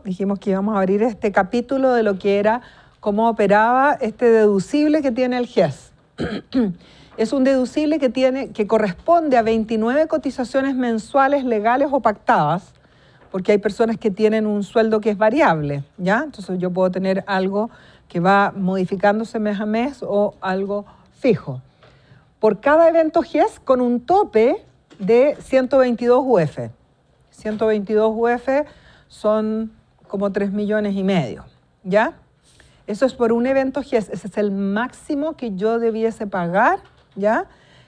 dijimos que íbamos a abrir este capítulo de lo que era cómo operaba este deducible que tiene el GES. Es un deducible que corresponde a 29 cotizaciones mensuales legales o pactadas, porque hay personas que tienen un sueldo que es variable, ¿ya? Entonces yo puedo tener algo que va modificándose mes a mes o algo fijo. Por cada evento GES con un tope de 122 UF. 122 UF son como 3,5 millones, ¿ya? Eso es por un evento GES, ese es el máximo que yo debiese pagar, ¿ya?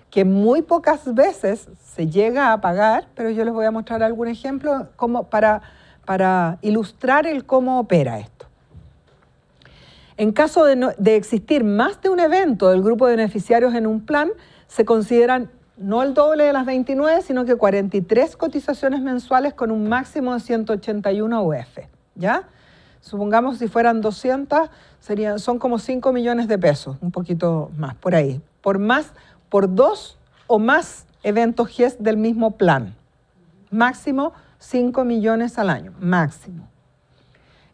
Que muy pocas veces se llega a pagar, pero yo les voy a mostrar algún ejemplo como para ilustrar el cómo opera esto. En caso de existir más de un evento del grupo de beneficiarios en un plan, se consideran no el doble de las 29, sino que 43 cotizaciones mensuales con un máximo de 181 UF, ¿ya? Supongamos si fueran 200, son como 5 millones de pesos, un poquito más, por ahí. Por 2 o más eventos GES del mismo plan. Máximo 5 millones al año, máximo.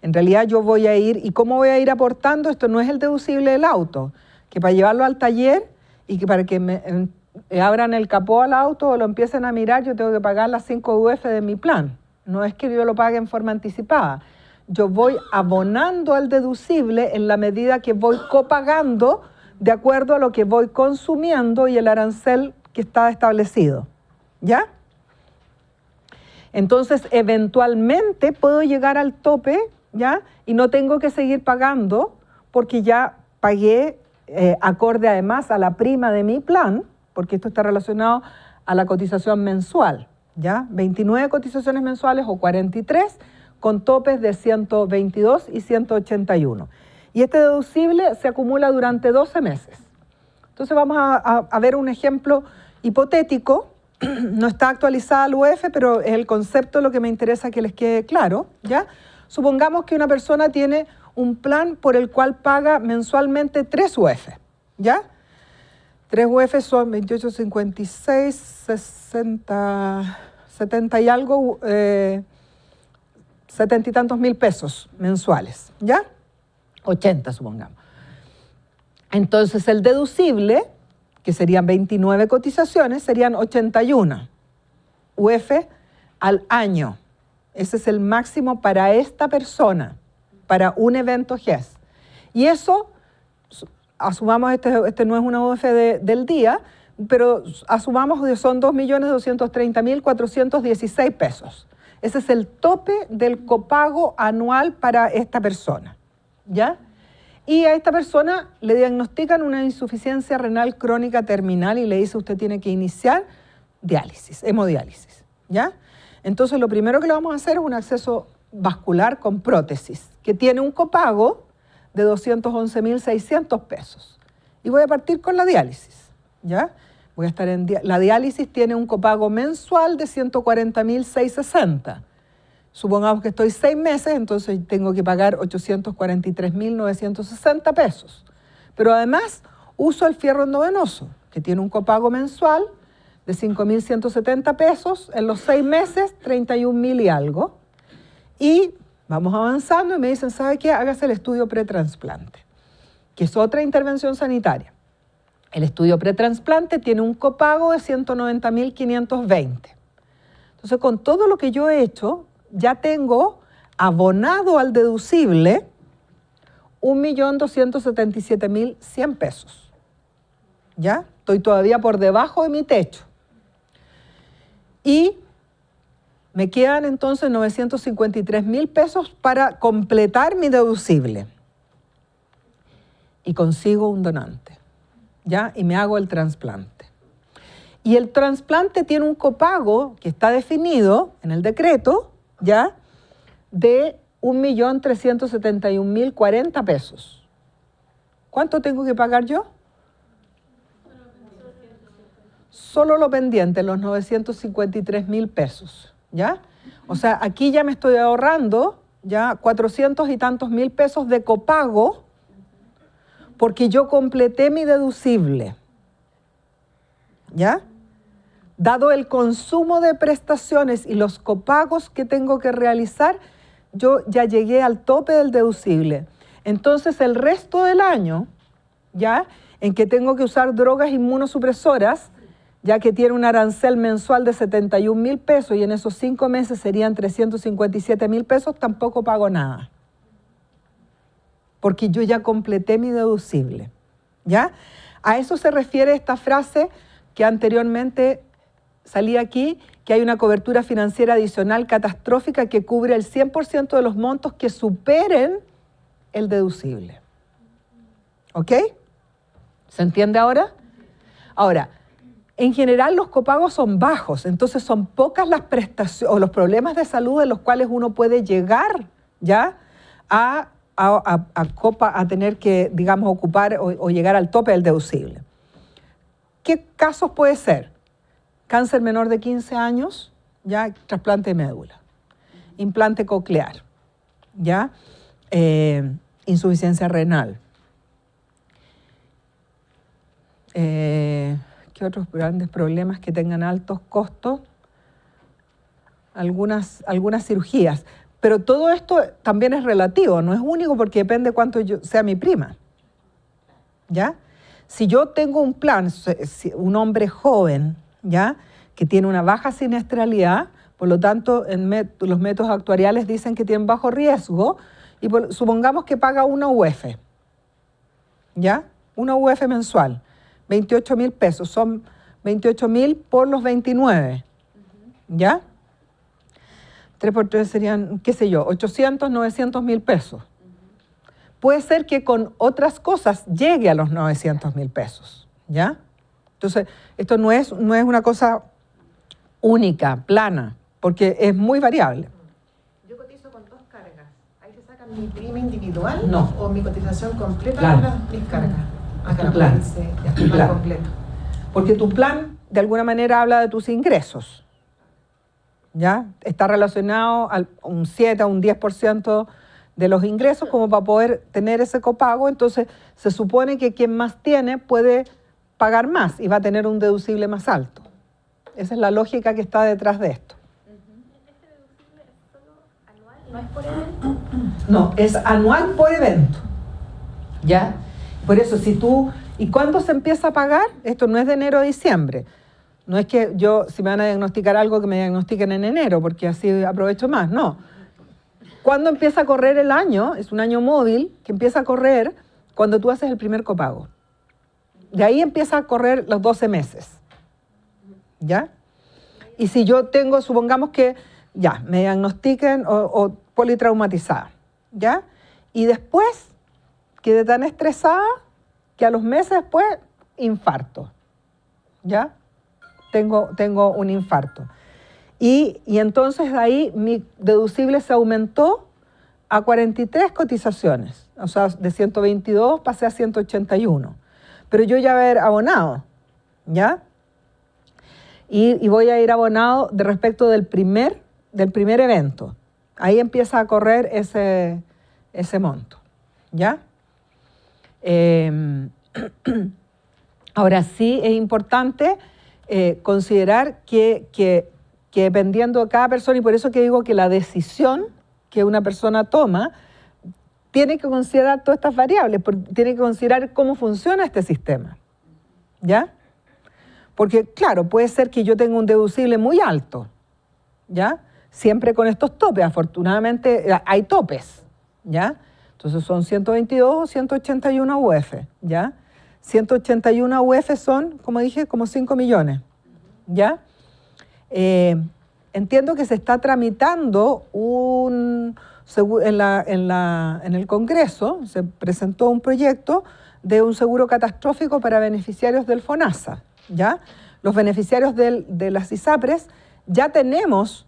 En realidad yo voy a ir, ¿y cómo voy a ir aportando? Esto no es el deducible del auto, que para llevarlo al taller y que para que me abran el capó al auto o lo empiecen a mirar, yo tengo que pagar las 5 UF de mi plan. No es que yo lo pague en forma anticipada. Yo voy abonando al deducible en la medida que voy copagando de acuerdo a lo que voy consumiendo y el arancel que está establecido, ¿ya? Entonces, eventualmente puedo llegar al tope, ¿ya? Y no tengo que seguir pagando porque ya pagué acorde además a la prima de mi plan, porque esto está relacionado a la cotización mensual, ¿ya? 29 cotizaciones mensuales o 43 con topes de 122 y 181. Y este deducible se acumula durante 12 meses. Entonces vamos a ver un ejemplo hipotético. No está actualizada la UF, pero es el concepto lo que me interesa que les quede claro, ¿ya? Supongamos que una persona tiene un plan por el cual paga mensualmente 3 UF, ¿ya? 3 UF son 28, 56, 60, 70 y algo, 70 y tantos mil pesos mensuales, ¿ya? 80, supongamos. Entonces, el deducible, que serían 29 cotizaciones, serían 81 UF al año. Ese es el máximo para esta persona, para un evento GES. Y eso, asumamos, este no es una UF del día, pero asumamos que son 2.230.416 pesos. Ese es el tope del copago anual para esta persona, ¿ya? Y a esta persona le diagnostican una insuficiencia renal crónica terminal y le dice usted tiene que iniciar diálisis, hemodiálisis, ¿ya? Entonces lo primero que le vamos a hacer es un acceso vascular con prótesis, que tiene un copago de 211.600 pesos. Y voy a partir con la diálisis, ¿ya? Voy a estar la diálisis tiene un copago mensual de 140.660. Supongamos que estoy 6 meses, entonces tengo que pagar 843.960 pesos. Pero además uso el fierro endovenoso, que tiene un copago mensual de 5.170 pesos, en los 6 meses 31.000 y algo. Y vamos avanzando y me dicen, ¿sabe qué? Hágase el estudio pretransplante, que es otra intervención sanitaria. El estudio pretransplante tiene un copago de 190.520. Entonces, con todo lo que yo he hecho, ya tengo abonado al deducible 1.277.100 pesos. ¿Ya? Estoy todavía por debajo de mi techo. Y me quedan entonces 953.000 pesos para completar mi deducible. Y consigo un donante, ¿ya? Y me hago el trasplante. Y el trasplante tiene un copago que está definido en el decreto, ¿ya? De 1.371.040 pesos. ¿Cuánto tengo que pagar yo? Solo lo pendiente, los 953.000 pesos, ¿ya? O sea, aquí ya me estoy ahorrando ya 400 y tantos mil pesos de copago porque yo completé mi deducible, ¿ya? Dado el consumo de prestaciones y los copagos que tengo que realizar, yo ya llegué al tope del deducible. Entonces el resto del año, ¿ya? En que tengo que usar drogas inmunosupresoras, ya que tiene un arancel mensual de 71.000 pesos y en esos 5 meses serían 357.000 pesos, tampoco pago nada. Porque yo ya completé mi deducible, ¿ya? A eso se refiere esta frase que anteriormente salía aquí, que hay una cobertura financiera adicional catastrófica que cubre el 100% de los montos que superen el deducible. ¿Ok? ¿Se entiende ahora? Ahora, en general los copagos son bajos, entonces son pocas las prestaciones o los problemas de salud en los cuales uno puede llegar ya a tener que, digamos, ocupar o llegar al tope del deducible. ¿Qué casos puede ser? Cáncer menor de 15 años, ya, trasplante de médula, implante coclear, ya, insuficiencia renal. ¿Qué otros grandes problemas que tengan altos costos? Algunas cirugías. Pero todo esto también es relativo, no es único porque depende de cuánto sea mi prima. ¿Ya? Si yo tengo un plan, un hombre joven, ¿ya? Que tiene una baja siniestralidad, por lo tanto los métodos actuariales dicen que tienen bajo riesgo, y supongamos que paga una UF, ¿ya? Una UF mensual, 28.000 pesos, son 28.000 por los 29, ¿ya? 3 por 3 serían, qué sé yo, 800, 900.000 pesos. Puede ser que con otras cosas llegue a los 900.000 pesos, ¿ya? Entonces, esto no es una cosa única, plana, porque es muy variable. Yo cotizo con 2 cargas. ¿Ahí se saca mi prima individual? No. ¿O mi cotización completa Claro. con mis cargas? Acá Tu plan. tu plan Claro. completo. Porque tu plan, de alguna manera, habla de tus ingresos, ¿ya? Está relacionado a un 7 a un 10% de los ingresos como para poder tener ese copago. Entonces, se supone que quien más tiene puede pagar más y va a tener un deducible más alto. Esa es la lógica que está detrás de esto. ¿Este deducible es solo anual? ¿No es por evento? No, es anual por evento. ¿Ya? Por eso, si tú... ¿Y cuándo se empieza a pagar? Esto no es de enero a diciembre. No es que si me van a diagnosticar algo, que me diagnostiquen en enero, porque así aprovecho más. No. ¿Cuándo empieza a correr el año? Es un año móvil que empieza a correr cuando tú haces el primer copago. De ahí empieza a correr los 12 meses. ¿Ya? Y si yo tengo, supongamos que ya, me diagnostiquen o politraumatizada, ¿ya? Y después quedé tan estresada que a los meses después, infarto, ¿ya? Tengo un infarto. Y entonces de ahí mi deducible se aumentó a 43 cotizaciones, o sea, de 122 pasé a 181. Pero yo ya voy a haber abonado, ¿ya? Y voy a ir abonado de respecto del primer evento. Ahí empieza a correr ese monto, ¿ya? Ahora sí es importante considerar que dependiendo de cada persona, y por eso que digo que la decisión que una persona toma tiene que considerar todas estas variables, tiene que considerar cómo funciona este sistema, ¿ya? Porque, claro, puede ser que yo tenga un deducible muy alto, ¿ya? Siempre con estos topes, afortunadamente hay topes, ¿ya? Entonces son 122 o 181 UF, ¿ya? 181 UF son, como dije, como 5 millones, ¿ya? Entiendo que se está tramitando en el Congreso, se presentó un proyecto de un seguro catastrófico para beneficiarios del FONASA, ¿ya? Los beneficiarios de las ISAPRES ya tenemos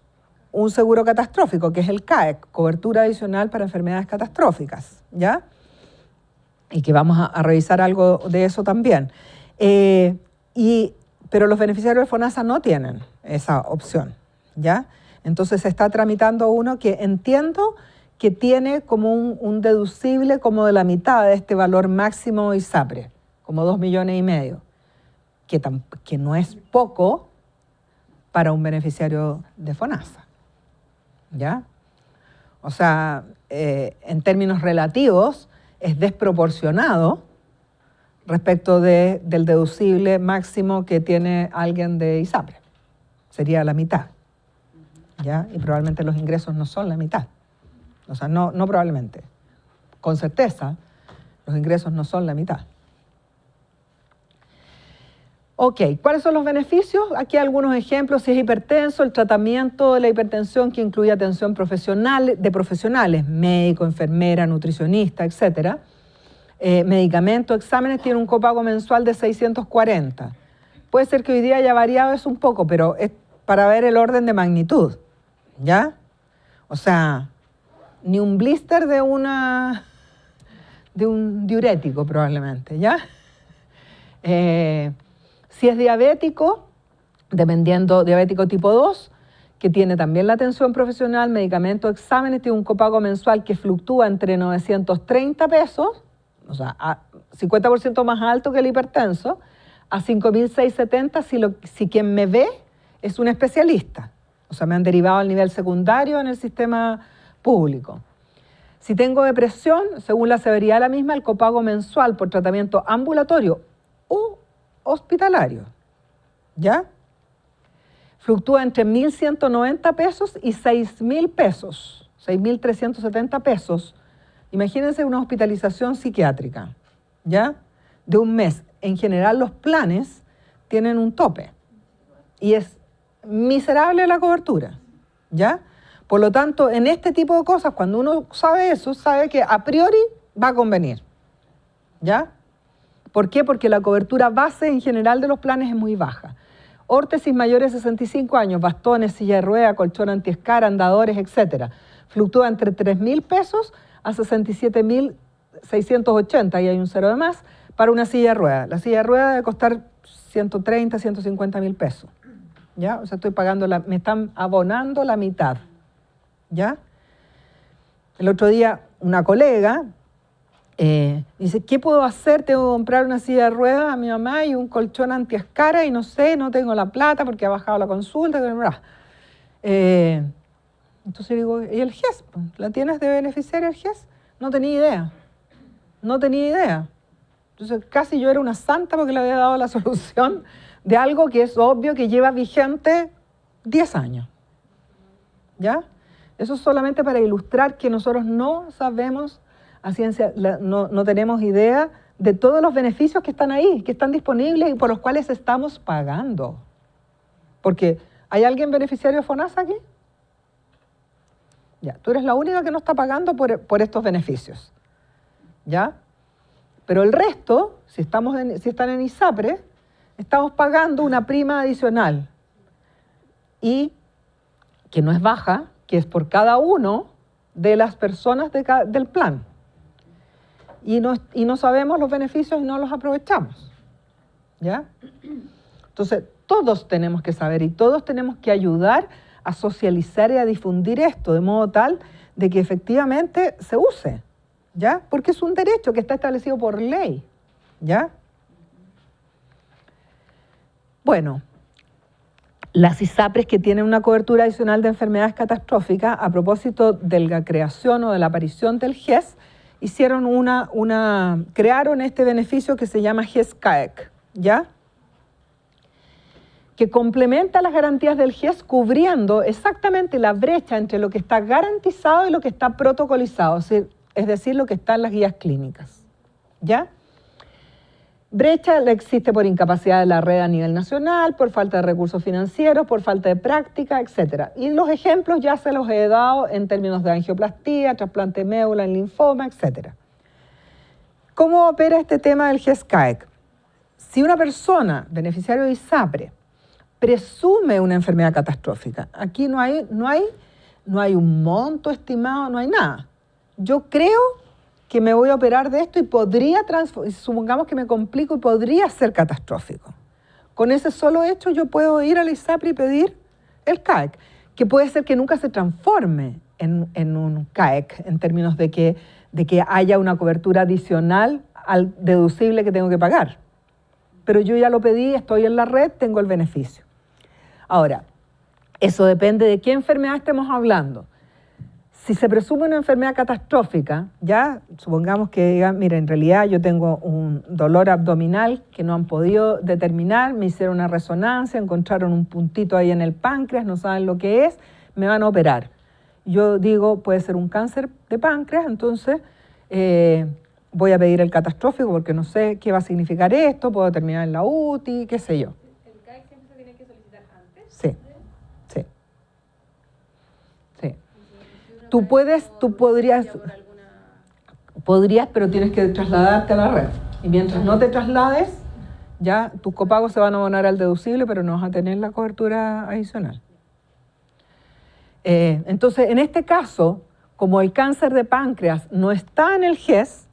un seguro catastrófico, que es el CAEC, cobertura adicional para enfermedades catastróficas, ¿ya? Y que vamos a revisar algo de eso también. Pero los beneficiarios del FONASA no tienen esa opción, ¿ya? Entonces se está tramitando uno que entiendo que tiene como un deducible como de la mitad de este valor máximo ISAPRE, como 2,5 millones, que no es poco para un beneficiario de FONASA, ¿ya? O sea, en términos relativos, es desproporcionado respecto del deducible máximo que tiene alguien de ISAPRE. Sería la mitad, ¿ya? Y probablemente los ingresos no son la mitad. O sea, no probablemente. Con certeza, los ingresos no son la mitad. Ok, ¿cuáles son los beneficios? Aquí algunos ejemplos. Si es hipertenso, el tratamiento de la hipertensión que incluye atención profesional, de profesionales, médico, enfermera, nutricionista, etc. Medicamentos, exámenes, tiene un copago mensual de 640. Puede ser que hoy día haya variado eso un poco, pero es para ver el orden de magnitud, ¿ya? O sea, ni un blister de un diurético probablemente, ¿ya? Si es diabético, dependiendo, diabético tipo 2, que tiene también la atención profesional, medicamentos, exámenes, tiene un copago mensual que fluctúa entre 930 pesos, o sea, 50% más alto que el hipertenso, a 5.670 si quien me ve es un especialista. O sea, me han derivado al nivel secundario en el sistema público. Si tengo depresión, según la severidad de la misma, el copago mensual por tratamiento ambulatorio u hospitalario, ¿ya? Fluctúa entre 1.190 pesos y 6.000 pesos, 6.370 pesos. Imagínense una hospitalización psiquiátrica, ¿ya? De un mes. En general los planes tienen un tope y es miserable la cobertura, ¿ya? Por lo tanto, en este tipo de cosas, cuando uno sabe eso, sabe que a priori va a convenir, ¿ya? ¿Por qué? Porque la cobertura base en general de los planes es muy baja. Órtesis mayores de 65 años, bastones, silla de rueda, colchón antiescar, andadores, etc. Fluctúa entre 3.000 pesos a 67.680, y hay un cero de más, para una silla de rueda. La silla de rueda debe costar 130, 150.000 pesos, ¿ya? O sea, me están abonando la mitad, ¿ya? El otro día una colega dice, ¿qué puedo hacer? Tengo que comprar una silla de ruedas a mi mamá y un colchón antiescara y no sé, no tengo la plata porque ha bajado la consulta. Entonces digo, ¿y el GES? ¿La tienes de beneficiario el GES? No tenía idea. Entonces casi yo era una santa porque le había dado la solución de algo que es obvio que lleva vigente 10 años. ¿Ya? Eso es solamente para ilustrar que nosotros no sabemos a ciencia, no tenemos idea de todos los beneficios que están ahí, que están disponibles y por los cuales estamos pagando. Porque, ¿hay alguien beneficiario de FONASA aquí? Ya, tú eres la única que no está pagando por estos beneficios. ¿Ya? Pero el resto, si están en ISAPRE, estamos pagando una prima adicional. Y que no es baja, que es por cada uno de las personas del plan. Y no sabemos los beneficios y no los aprovechamos, ¿ya? Entonces, todos tenemos que saber y todos tenemos que ayudar a socializar y a difundir esto de modo tal de que efectivamente se use, ¿ya? Porque es un derecho que está establecido por ley, ¿ya? Bueno, las ISAPRES que tienen una cobertura adicional de enfermedades catastróficas, a propósito de la creación o de la aparición del GES, crearon este beneficio que se llama GES-CAEC, ¿ya? Que complementa las garantías del GES cubriendo exactamente la brecha entre lo que está garantizado y lo que está protocolizado, es decir, lo que está en las guías clínicas, ¿ya? Brecha existe por incapacidad de la red a nivel nacional, por falta de recursos financieros, por falta de práctica, etc. Y los ejemplos ya se los he dado en términos de angioplastía, trasplante de médula en linfoma, etc. ¿Cómo opera este tema del GES-CAEC? Si una persona, beneficiario de ISAPRE, presume una enfermedad catastrófica, aquí no hay un monto estimado, no hay nada. Yo creo que me voy a operar de esto y supongamos que me complico y podría ser catastrófico. Con ese solo hecho yo puedo ir a la ISAPRE y pedir el CAEC, que puede ser que nunca se transforme en un CAEC, en términos de que haya una cobertura adicional al deducible que tengo que pagar. Pero yo ya lo pedí, estoy en la red, tengo el beneficio. Ahora, eso depende de qué enfermedad estemos hablando. Si se presume una enfermedad catastrófica, ya supongamos que digan, mira, en realidad yo tengo un dolor abdominal que no han podido determinar, me hicieron una resonancia, encontraron un puntito ahí en el páncreas, no saben lo que es, me van a operar. Yo digo, puede ser un cáncer de páncreas, entonces voy a pedir el catastrófico porque no sé qué va a significar esto, puedo terminar en la UTI, qué sé yo. ¿El CAEC siempre se tiene que solicitar antes? Sí, sí, sí. Tú podrías, pero tienes que trasladarte a la red. Y mientras no te traslades, ya tus copagos se van a abonar al deducible, pero no vas a tener la cobertura adicional. Entonces, en este caso, como el cáncer de páncreas no está en el GES,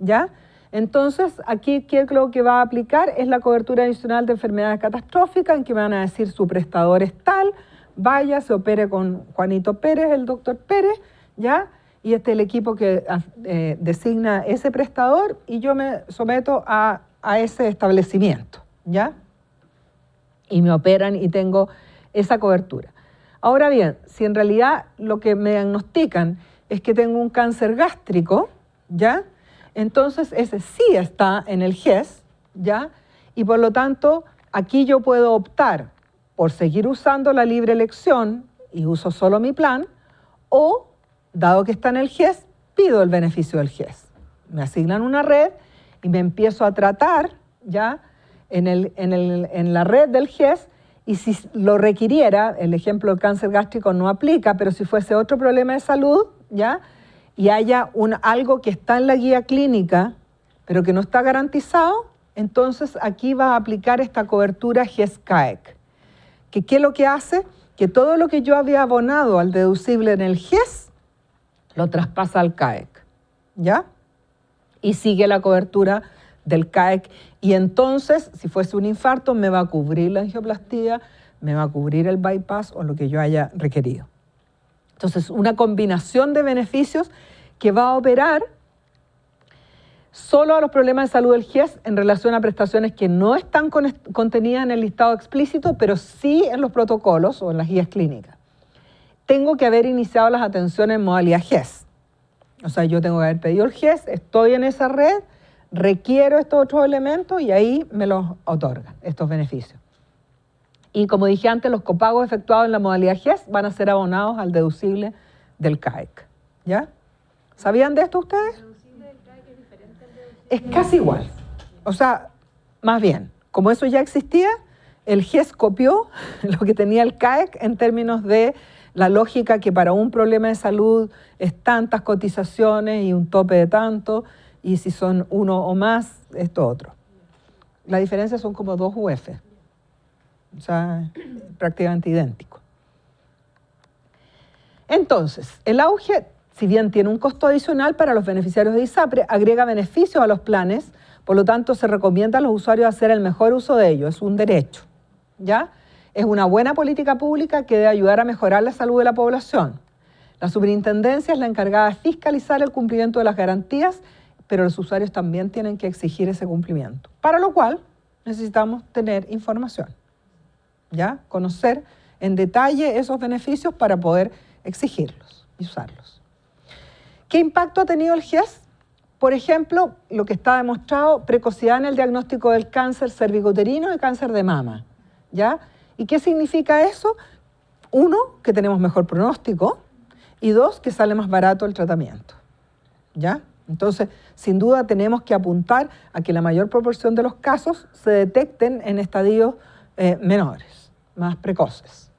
¿ya? Entonces, aquí ¿qué es lo que va a aplicar? Es la cobertura adicional de enfermedades catastróficas, en que me van a decir su prestador es tal, vaya, se opere con Juanito Pérez, el doctor Pérez, ¿ya? Y este es el equipo que designa ese prestador y yo me someto a ese establecimiento, ¿ya? Y me operan y tengo esa cobertura. Ahora bien, si en realidad lo que me diagnostican es que tengo un cáncer gástrico, ¿ya? Entonces ese sí está en el GES, ¿ya? Y por lo tanto, aquí yo puedo optar por seguir usando la libre elección y uso solo mi plan, o, dado que está en el GES, pido el beneficio del GES. Me asignan una red y me empiezo a tratar, ¿ya? En la red del GES. Y si lo requiriera, el ejemplo del cáncer gástrico no aplica, pero si fuese otro problema de salud, ¿ya? Y haya algo que está en la guía clínica, pero que no está garantizado, entonces aquí va a aplicar esta cobertura GES-CAEC. ¿Qué es lo que hace? Que todo lo que yo había abonado al deducible en el GES, lo traspasa al CAEC, ¿ya? Y sigue la cobertura del CAEC. Y entonces, si fuese un infarto, me va a cubrir la angioplastía, me va a cubrir el bypass o lo que yo haya requerido. Entonces, una combinación de beneficios que va a operar solo a los problemas de salud del GES en relación a prestaciones que no están contenidas en el listado explícito, pero sí en los protocolos o en las guías clínicas. Tengo que haber iniciado las atenciones en modalidad GES. O sea, yo tengo que haber pedido el GES, estoy en esa red, requiero estos otros elementos y ahí me los otorgan, estos beneficios. Y como dije antes, los copagos efectuados en la modalidad GES van a ser abonados al deducible del CAEC. ¿Ya? ¿Sabían de esto ustedes? ¿El deducible del CAEC es diferente al deducible? Es casi igual. O sea, más bien, como eso ya existía, el GES copió lo que tenía el CAEC en términos de la lógica que para un problema de salud es tantas cotizaciones y un tope de tanto, y si son uno o más, esto otro. La diferencia son como 2 UF, o sea, prácticamente idéntico. Entonces, el auge, si bien tiene un costo adicional para los beneficiarios de ISAPRE, agrega beneficios a los planes, por lo tanto se recomienda a los usuarios hacer el mejor uso de ello, es un derecho, ¿ya? Es una buena política pública que debe ayudar a mejorar la salud de la población. La superintendencia es la encargada de fiscalizar el cumplimiento de las garantías, pero los usuarios también tienen que exigir ese cumplimiento, para lo cual necesitamos tener información, ¿ya? Conocer en detalle esos beneficios para poder exigirlos y usarlos. ¿Qué impacto ha tenido el GES? Por ejemplo, lo que está demostrado, precocidad en el diagnóstico del cáncer cervicouterino y cáncer de mama, ¿ya? ¿Y qué significa eso? 1, que tenemos mejor pronóstico, y 2, que sale más barato el tratamiento, ¿ya? Entonces, sin duda tenemos que apuntar a que la mayor proporción de los casos se detecten en estadios menores, más precoces.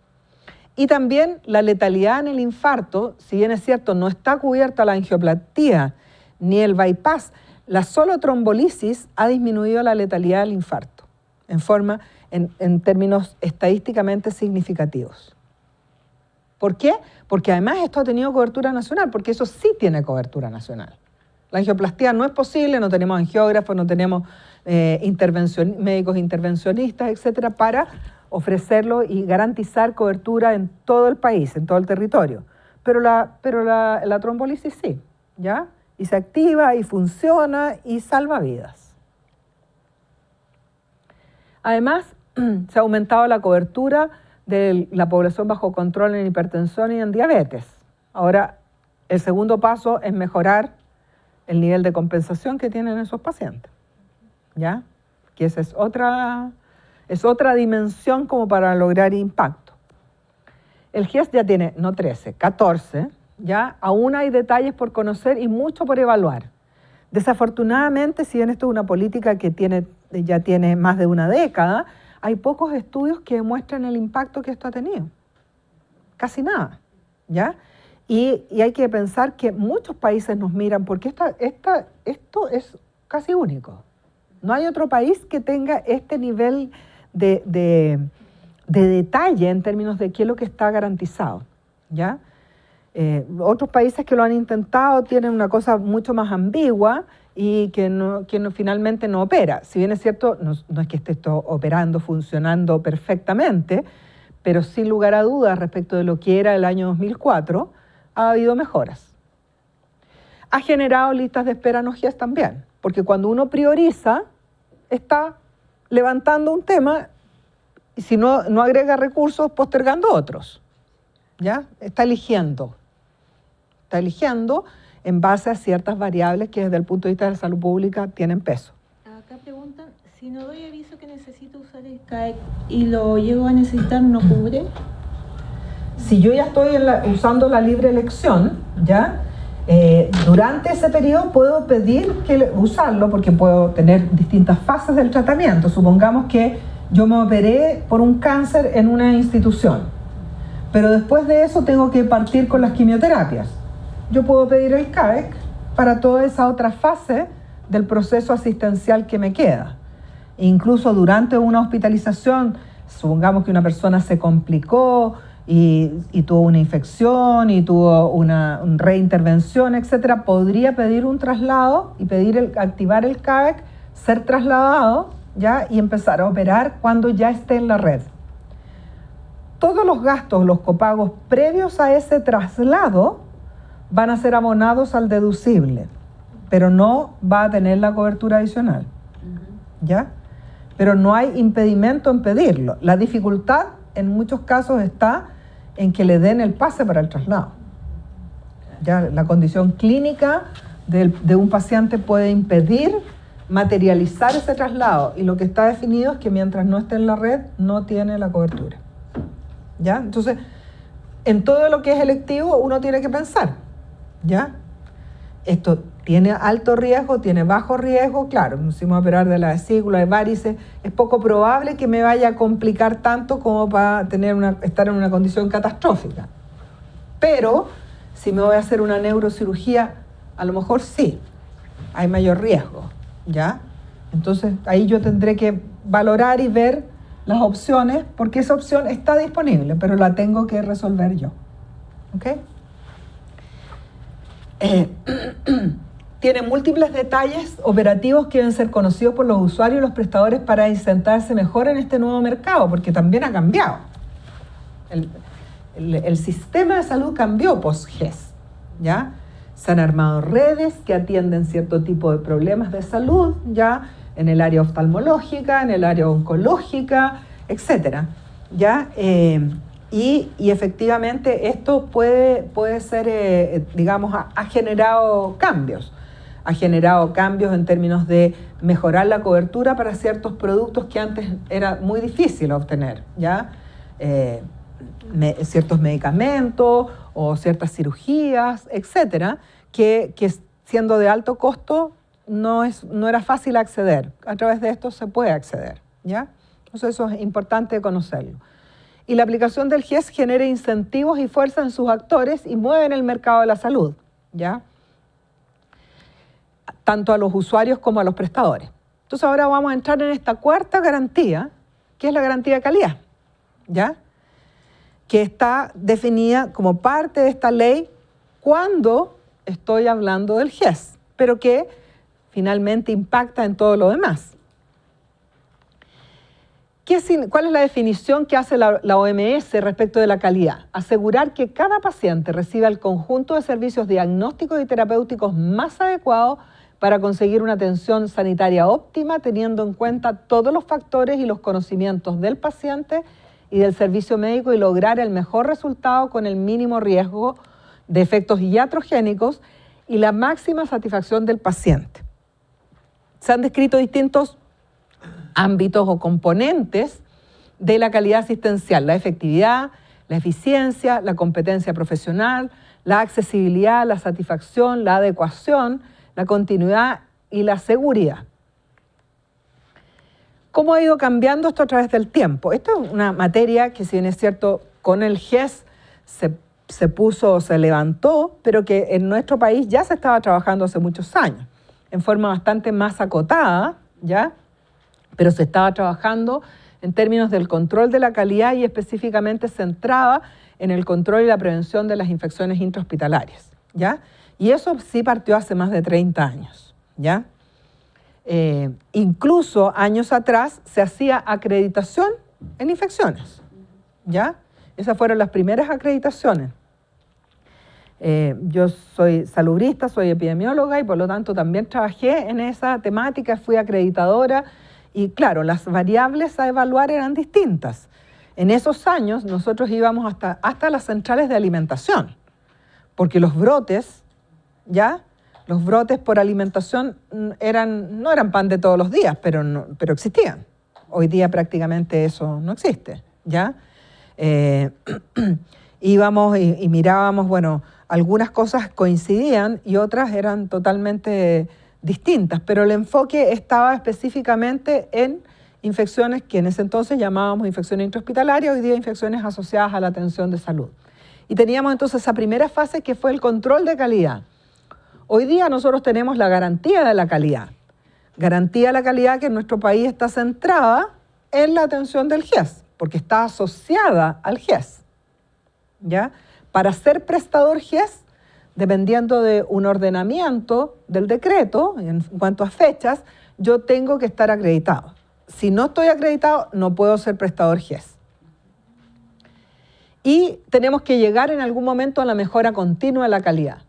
Y también la letalidad en el infarto, si bien es cierto, no está cubierta la angioplastía ni el bypass, la solo trombolisis ha disminuido la letalidad del infarto en términos estadísticamente significativos. ¿Por qué? Porque además esto ha tenido cobertura nacional, porque eso sí tiene cobertura nacional. La angioplastía no es posible, no tenemos angiógrafos, no tenemos médicos intervencionistas, etcétera, para ofrecerlo y garantizar cobertura en todo el país, en todo el territorio. Pero la trombolisis sí, ¿ya? Y se activa y funciona y salva vidas. Además, se ha aumentado la cobertura de la población bajo control en hipertensión y en diabetes. Ahora, El segundo paso es mejorar el nivel de compensación que tienen esos pacientes, ¿ya? Que esa es otra dimensión como para lograr impacto. El GIES ya tiene, no 13, 14, ¿ya? Aún hay detalles por conocer y mucho por evaluar. Desafortunadamente, si bien esto es una política que ya tiene más de una década, hay pocos estudios que demuestran el impacto que esto ha tenido. Casi nada, ¿ya? Y hay que pensar que muchos países nos miran porque esto es casi único. No hay otro país que tenga este nivel de detalle en términos de qué es lo que está garantizado, ¿ya? Otros países que lo han intentado tienen una cosa mucho más ambigua y que finalmente no opera. Si bien es cierto, no es que esté esto operando, funcionando perfectamente, pero sin lugar a dudas respecto de lo que era el año 2004, ha habido mejoras. Ha generado listas de espera no GIES también, porque cuando uno prioriza, está levantando un tema y si no agrega recursos, postergando otros, ¿ya? Está eligiendo en base a ciertas variables que desde el punto de vista de la salud pública tienen peso. Acá preguntan, si no doy aviso que necesito usar el CAEC y lo llego a necesitar, ¿no cubre? Si yo ya estoy usando la libre elección, ¿ya? Durante ese periodo puedo pedir usarlo porque puedo tener distintas fases del tratamiento. Supongamos que yo me operé por un cáncer en una institución, pero después de eso tengo que partir con las quimioterapias. Yo puedo pedir el CAEC para toda esa otra fase del proceso asistencial que me queda. Incluso durante una hospitalización, supongamos que una persona se complicó y tuvo una infección y tuvo una reintervención, etcétera, podría pedir un traslado y activar el CAEC, ser trasladado, ¿ya? Y empezar a operar cuando ya esté en la red. Todos los gastos, los copagos previos a ese traslado van a ser abonados al deducible, pero no va a tener la cobertura adicional, ¿ya? Pero no hay impedimento en pedirlo. La dificultad en muchos casos está en que le den el pase para el traslado. Ya la condición clínica de un paciente puede impedir materializar ese traslado y lo que está definido es que mientras no esté en la red no tiene la cobertura. ¿Ya? Entonces, en todo lo que es electivo uno tiene que pensar, ¿ya? Esto tiene alto riesgo, tiene bajo riesgo, claro, si me voy a operar de la vesícula, de varices, es poco probable que me vaya a complicar tanto como para estar en una condición catastrófica. Pero si me voy a hacer una neurocirugía, a lo mejor sí, hay mayor riesgo, ¿ya? Entonces ahí yo tendré que valorar y ver las opciones, porque esa opción está disponible, pero la tengo que resolver yo. ¿Ok? Tiene múltiples detalles operativos que deben ser conocidos por los usuarios y los prestadores para insertarse mejor en este nuevo mercado, porque también ha cambiado. El sistema de salud cambió post-GES, ¿ya? Se han armado redes que atienden cierto tipo de problemas de salud, ¿ya? En el área oftalmológica, en el área oncológica, etcétera, ¿ya? Y efectivamente esto puede ser, digamos, ha generado cambios. Ha generado cambios en términos de mejorar la cobertura para ciertos productos que antes era muy difícil obtener, ¿ya? Ciertos medicamentos o ciertas cirugías, etcétera, que siendo de alto costo no era fácil acceder. A través de esto se puede acceder, ¿ya? Entonces eso es importante conocerlo. Y la aplicación del GIES genera incentivos y fuerza en sus actores y mueven el mercado de la salud, ¿ya? Tanto a los usuarios como a los prestadores. Entonces ahora vamos a entrar en esta cuarta garantía, que es la garantía de calidad, ¿ya? Que está definida como parte de esta ley cuando estoy hablando del GIES, pero que finalmente impacta en todo lo demás. ¿Cuál es la definición que hace la OMS respecto de la calidad? Asegurar que cada paciente reciba el conjunto de servicios diagnósticos y terapéuticos más adecuados para conseguir una atención sanitaria óptima, teniendo en cuenta todos los factores y los conocimientos del paciente y del servicio médico y lograr el mejor resultado con el mínimo riesgo de efectos iatrogénicos y la máxima satisfacción del paciente. Se han descrito distintos ámbitos o componentes de la calidad asistencial: la efectividad, la eficiencia, la competencia profesional, la accesibilidad, la satisfacción, la adecuación, la continuidad y la seguridad. ¿Cómo ha ido cambiando esto a través del tiempo? Esta es una materia que, si bien es cierto, con el GES se levantó, pero que en nuestro país ya se estaba trabajando hace muchos años, en forma bastante más acotada, ¿ya? Pero se estaba trabajando en términos del control de la calidad y específicamente centrada en el control y la prevención de las infecciones intrahospitalarias, ¿ya? Y eso sí partió hace más de 30 años, ¿ya? Incluso años atrás se hacía acreditación en infecciones, ¿ya? Esas fueron las primeras acreditaciones. Yo soy salubrista, soy epidemióloga y por lo tanto también trabajé en esa temática, fui acreditadora y claro, las variables a evaluar eran distintas. En esos años nosotros íbamos hasta las centrales de alimentación, porque los brotes, ¿ya? Los brotes por alimentación no eran pan de todos los días, pero existían. Hoy día prácticamente eso no existe, ¿ya? Íbamos y mirábamos, bueno, algunas cosas coincidían y otras eran totalmente distintas, pero el enfoque estaba específicamente en infecciones que en ese entonces llamábamos infecciones intrahospitalarias, hoy día infecciones asociadas a la atención de salud. Y teníamos entonces esa primera fase que fue el control de calidad. Hoy día nosotros tenemos la garantía de la calidad. Garantía de la calidad que en nuestro país está centrada en la atención del GES, porque está asociada al GES, ¿ya? Para ser prestador GES, dependiendo de un ordenamiento del decreto, en cuanto a fechas, yo tengo que estar acreditado. Si no estoy acreditado, no puedo ser prestador GES. Y tenemos que llegar en algún momento a la mejora continua de la calidad.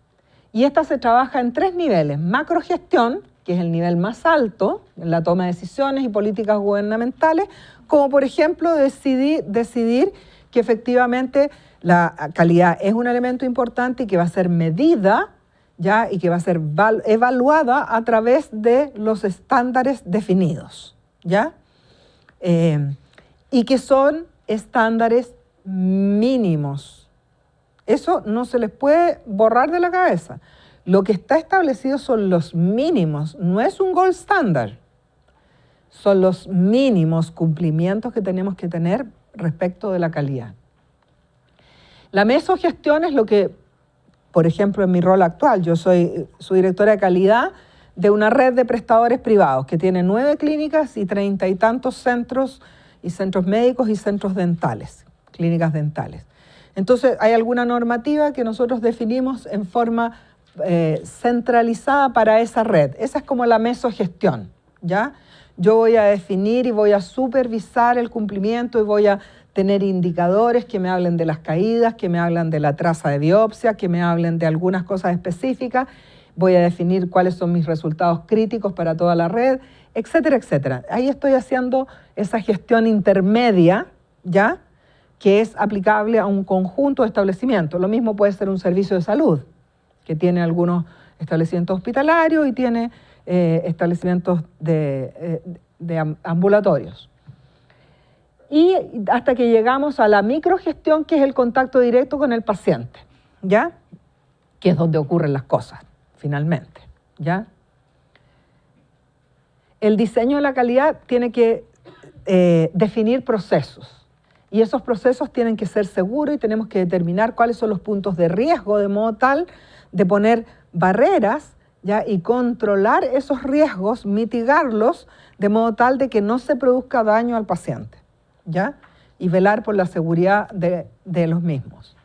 Y esta se trabaja en 3 niveles: macrogestión, que es el nivel más alto en la toma de decisiones y políticas gubernamentales, como por ejemplo decidir que efectivamente la calidad es un elemento importante y que va a ser medida, ¿ya? Y que va a ser evaluada a través de los estándares definidos, ¿ya? Y que son estándares mínimos. Eso no se les puede borrar de la cabeza. Lo que está establecido son los mínimos, no es un gold standard. Son los mínimos cumplimientos que tenemos que tener respecto de la calidad. La mesogestión es lo que, por ejemplo, en mi rol actual, yo soy subdirectora de calidad de una red de prestadores privados que tiene 9 clínicas y 30 y tantos centros y centros médicos y centros dentales, clínicas dentales. Entonces, hay alguna normativa que nosotros definimos en forma centralizada para esa red. Esa es como la mesogestión, ¿ya? Yo voy a definir y voy a supervisar el cumplimiento y voy a tener indicadores que me hablen de las caídas, que me hablan de la traza de biopsia, que me hablen de algunas cosas específicas. Voy a definir cuáles son mis resultados críticos para toda la red, etcétera, etcétera. Ahí estoy haciendo esa gestión intermedia, ¿ya? Que es aplicable a un conjunto de establecimientos. Lo mismo puede ser un servicio de salud, que tiene algunos establecimientos hospitalarios y tiene establecimientos de ambulatorios. Y hasta que llegamos a la microgestión, que es el contacto directo con el paciente, ¿ya? Que es donde ocurren las cosas, finalmente, ¿ya? El diseño de la calidad tiene que definir procesos. Y esos procesos tienen que ser seguros y tenemos que determinar cuáles son los puntos de riesgo, de modo tal de poner barreras, ¿ya? Y controlar esos riesgos, mitigarlos, de modo tal de que no se produzca daño al paciente, ¿ya? Y velar por la seguridad de los mismos.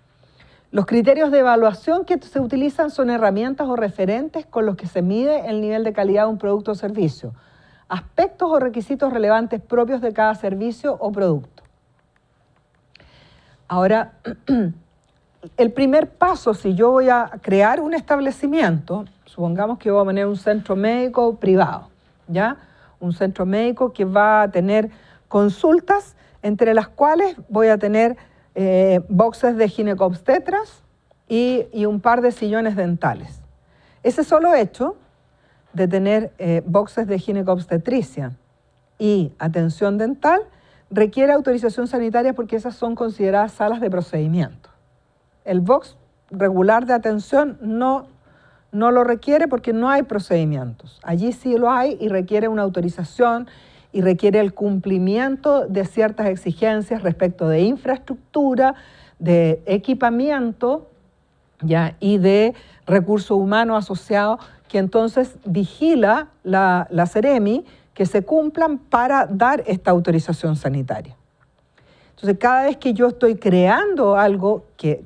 Los criterios de evaluación que se utilizan son herramientas o referentes con los que se mide el nivel de calidad de un producto o servicio, aspectos o requisitos relevantes propios de cada servicio o producto. Ahora, el primer paso, si yo voy a crear un establecimiento, supongamos que voy a poner un centro médico privado, ¿ya? Un centro médico que va a tener consultas, entre las cuales voy a tener boxes de ginecobstetras y un par de sillones dentales. Ese solo hecho de tener boxes de ginecobstetricia y atención dental requiere autorización sanitaria porque esas son consideradas salas de procedimiento. El box regular de atención no lo requiere porque no hay procedimientos. Allí sí lo hay y requiere una autorización y requiere el cumplimiento de ciertas exigencias respecto de infraestructura, de equipamiento, ¿ya? Y de recursos humanos asociados que entonces vigila la Seremi que se cumplan para dar esta autorización sanitaria. Entonces, cada vez que yo estoy creando algo que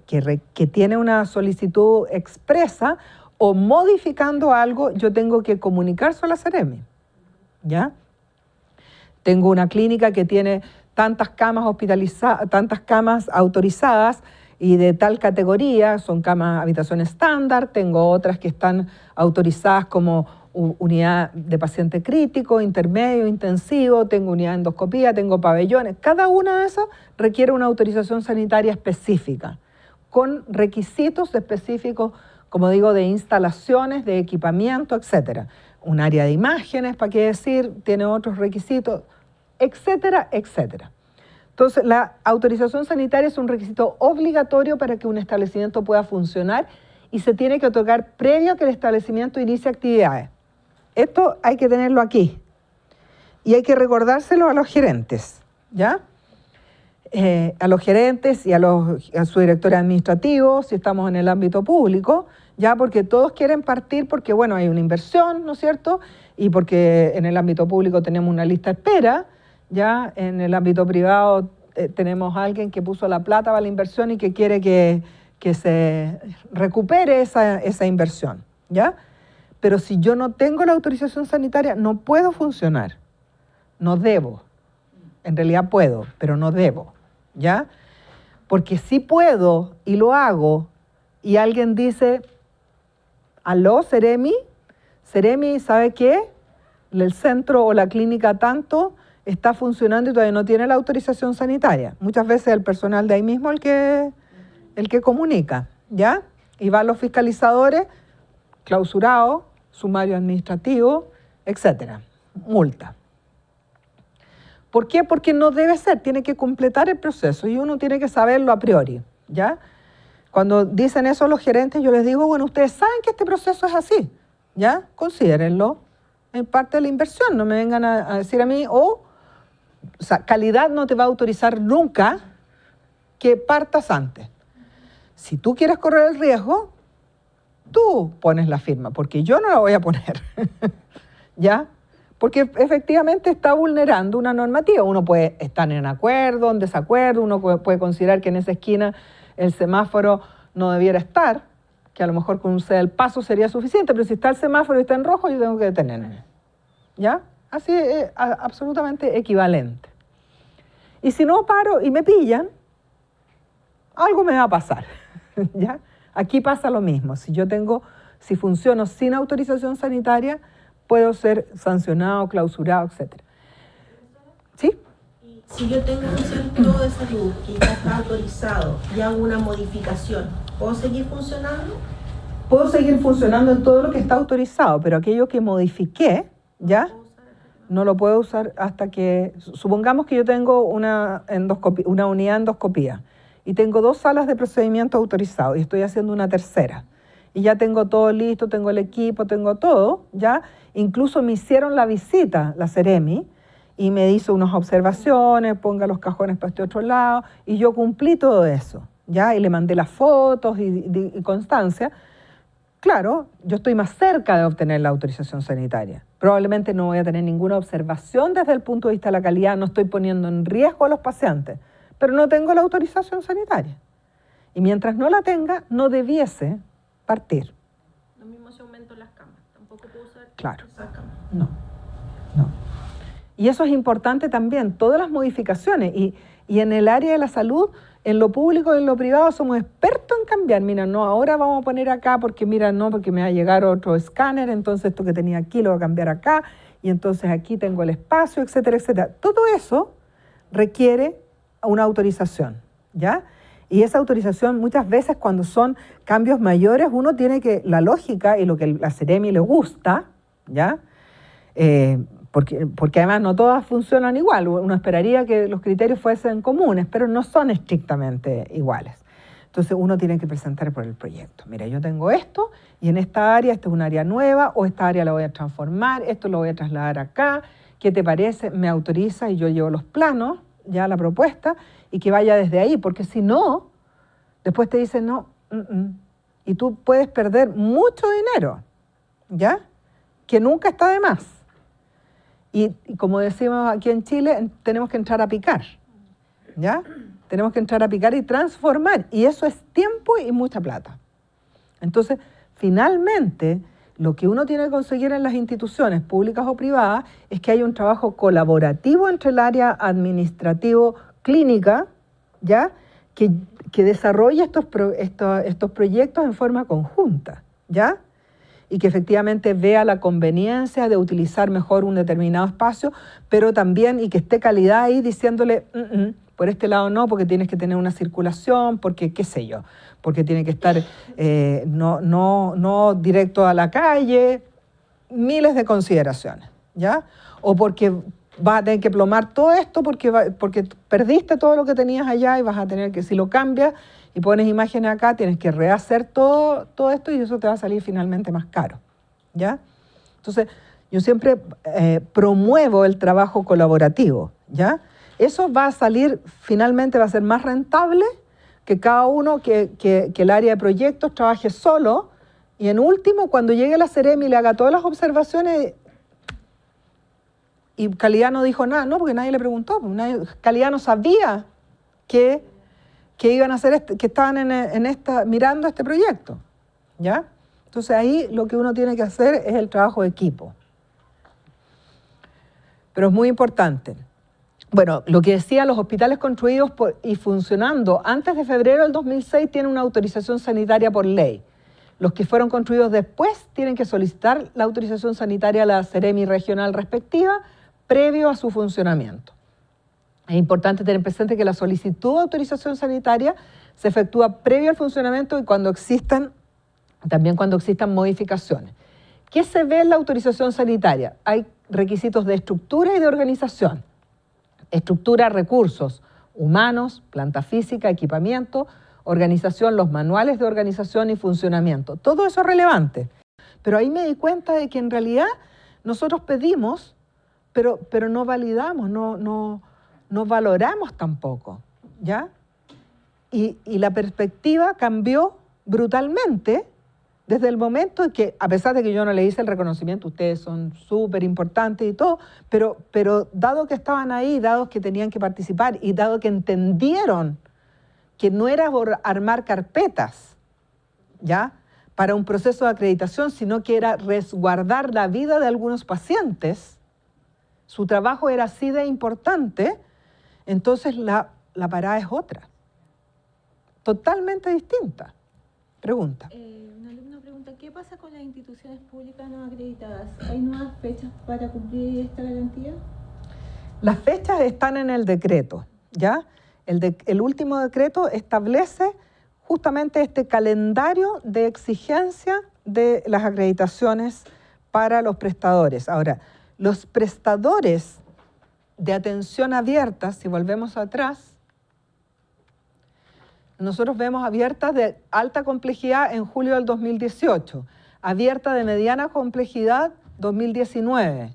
tiene una solicitud expresa o modificando algo, yo tengo que comunicárselo a la Seremi, ¿ya? Tengo una clínica que tiene tantas camas hospitalizadas, tantas camas autorizadas y de tal categoría, son camas habitación estándar, tengo otras que están autorizadas como unidad de paciente crítico, intermedio, intensivo, tengo unidad de endoscopía, tengo pabellones. Cada una de esas requiere una autorización sanitaria específica, con requisitos específicos, como digo, de instalaciones, de equipamiento, etc. Un área de imágenes, ¿para qué decir? Tiene otros requisitos, etcétera, etcétera. Entonces, la autorización sanitaria es un requisito obligatorio para que un establecimiento pueda funcionar y se tiene que otorgar previo a que el establecimiento inicie actividades. Esto hay que tenerlo aquí y hay que recordárselo a los gerentes, ¿ya? A los gerentes y a su director administrativo, si estamos en el ámbito público, ya, porque todos quieren partir porque, bueno, hay una inversión, ¿no es cierto? Y porque en el ámbito público tenemos una lista de espera, ya en el ámbito privado tenemos a alguien que puso la plata para la inversión y que quiere que se recupere esa inversión, ¿ya? Pero si yo no tengo la autorización sanitaria, no puedo funcionar, no debo. En realidad puedo, pero no debo, ¿ya? Porque si puedo y lo hago y alguien dice, aló, Seremi, ¿sabe qué? El centro o la clínica tanto está funcionando y todavía no tiene la autorización sanitaria. Muchas veces el personal de ahí mismo el que comunica, ¿ya? Y van los fiscalizadores, clausurado, sumario administrativo, etcétera, multa. ¿Por qué? Porque no debe ser, tiene que completar el proceso y uno tiene que saberlo a priori, ¿ya? Cuando dicen eso los gerentes, yo les digo, bueno, ustedes saben que este proceso es así, ¿ya? Considérenlo en parte de la inversión, no me vengan a decir a mí, o sea, calidad no te va a autorizar nunca que partas antes. Si tú quieres correr el riesgo, tú pones la firma, porque yo no la voy a poner, ¿ya? Porque efectivamente está vulnerando una normativa. Uno puede estar en acuerdo, en desacuerdo, uno puede considerar que en esa esquina el semáforo no debiera estar, que a lo mejor con un ceda el paso sería suficiente, pero si está el semáforo y está en rojo, yo tengo que detenerme, ¿ya? Así es absolutamente equivalente. Y si no paro y me pillan, algo me va a pasar, ¿ya? Aquí pasa lo mismo. Si funciono sin autorización sanitaria, puedo ser sancionado, clausurado, etc. ¿Sí? Si yo tengo un centro de salud que ya está autorizado y hago una modificación, ¿puedo seguir funcionando? Puedo seguir funcionando en todo lo que está autorizado, pero aquello que modifiqué, ¿ya? No lo puedo usar hasta que... Supongamos que yo tengo una unidad de endoscopía y tengo 2 salas de procedimiento autorizados y estoy haciendo una tercera. Y ya tengo todo listo, tengo el equipo, tengo todo, ¿ya? Incluso me hicieron la visita, la Seremi, y me hizo unas observaciones, ponga los cajones para este otro lado, y yo cumplí todo eso, ¿ya? Y le mandé las fotos y constancia. Claro, yo estoy más cerca de obtener la autorización sanitaria. Probablemente no voy a tener ninguna observación desde el punto de vista de la calidad, no estoy poniendo en riesgo a los pacientes, pero no tengo la autorización sanitaria. Y mientras no la tenga, no debiese partir. Lo mismo si aumento las camas, tampoco puedo usar Claro. esa cama. No. Y eso es importante también, todas las modificaciones. Y en el área de la salud, en lo público y en lo privado, somos expertos en cambiar. Mira, no, ahora vamos a poner acá porque, mira, no, porque me va a llegar otro escáner, entonces esto que tenía aquí lo voy a cambiar acá, y entonces aquí tengo el espacio, etcétera, etcétera. Todo eso requiere una autorización, ¿ya? Y esa autorización muchas veces cuando son cambios mayores, uno tiene que, la lógica y lo que la Ceremi le gusta, ¿ya? Porque además no todas funcionan igual. Uno esperaría que los criterios fuesen comunes, pero no son estrictamente iguales. Entonces uno tiene que presentar por el proyecto. Mira, yo tengo esto y en esta área, esta es un área nueva o esta área la voy a transformar, esto lo voy a trasladar acá. ¿Qué te parece? Me autoriza y yo llevo los planos, ya la propuesta, y que vaya desde ahí, porque si no, después te dicen no, y tú puedes perder mucho dinero, ¿ya? Que nunca está de más. Y como decimos aquí en Chile, tenemos que entrar a picar, ¿ya? Tenemos que entrar a picar y transformar, y eso es tiempo y mucha plata. Entonces, finalmente, lo que uno tiene que conseguir en las instituciones públicas o privadas es que haya un trabajo colaborativo entre el área administrativo-clínica, ¿ya? Que desarrolle estos proyectos en forma conjunta, ¿ya? Y que efectivamente vea la conveniencia de utilizar mejor un determinado espacio, pero también, y que esté calidad ahí diciéndole, por este lado no, porque tienes que tener una circulación, porque qué sé yo, porque tiene que estar no directo a la calle, miles de consideraciones, ¿ya? O porque vas a tener que plomar todo esto porque perdiste todo lo que tenías allá y vas a tener que, si lo cambias y pones imágenes acá, tienes que rehacer todo esto y eso te va a salir finalmente más caro, ¿ya? Entonces, yo siempre promuevo el trabajo colaborativo, ¿ya? Eso va a salir, finalmente va a ser más rentable que cada uno, que el área de proyectos trabaje solo y en último, cuando llegue la Ceremi y le haga todas las observaciones y calidad no dijo nada, no, porque nadie le preguntó, calidad no sabía que iban a hacer, que estaban mirando este proyecto, ¿ya? Entonces ahí lo que uno tiene que hacer es el trabajo de equipo. Pero es muy importante. Bueno, lo que decía, los hospitales construidos y funcionando antes de febrero del 2006 tienen una autorización sanitaria por ley. Los que fueron construidos después tienen que solicitar la autorización sanitaria a la Ceremi regional respectiva previo a su funcionamiento. Es importante tener presente que la solicitud de autorización sanitaria se efectúa previo al funcionamiento y también cuando existan modificaciones. ¿Qué se ve en la autorización sanitaria? Hay requisitos de estructura y de organización. Estructura, recursos humanos, planta física, equipamiento, organización, los manuales de organización y funcionamiento. Todo eso es relevante. Pero ahí me di cuenta de que en realidad nosotros pedimos, pero no validamos, no valoramos tampoco, ¿ya? Y la perspectiva cambió brutalmente desde el momento en que, a pesar de que yo no le hice el reconocimiento, ustedes son súper importantes y todo, pero dado que estaban ahí, dado que tenían que participar y dado que entendieron que no era armar carpetas, ¿ya?, para un proceso de acreditación, sino que era resguardar la vida de algunos pacientes, su trabajo era así de importante, entonces la parada es otra, totalmente distinta. Pregunta. Un alumno pregunta, ¿qué pasa con las instituciones públicas no acreditadas? ¿Hay nuevas fechas para cumplir esta garantía? Las fechas están en el decreto, ¿ya? El último decreto establece justamente este calendario de exigencia de las acreditaciones para los prestadores. Ahora, los prestadores de atención abierta, si volvemos atrás, nosotros vemos abiertas de alta complejidad en julio del 2018, abierta de mediana complejidad 2019.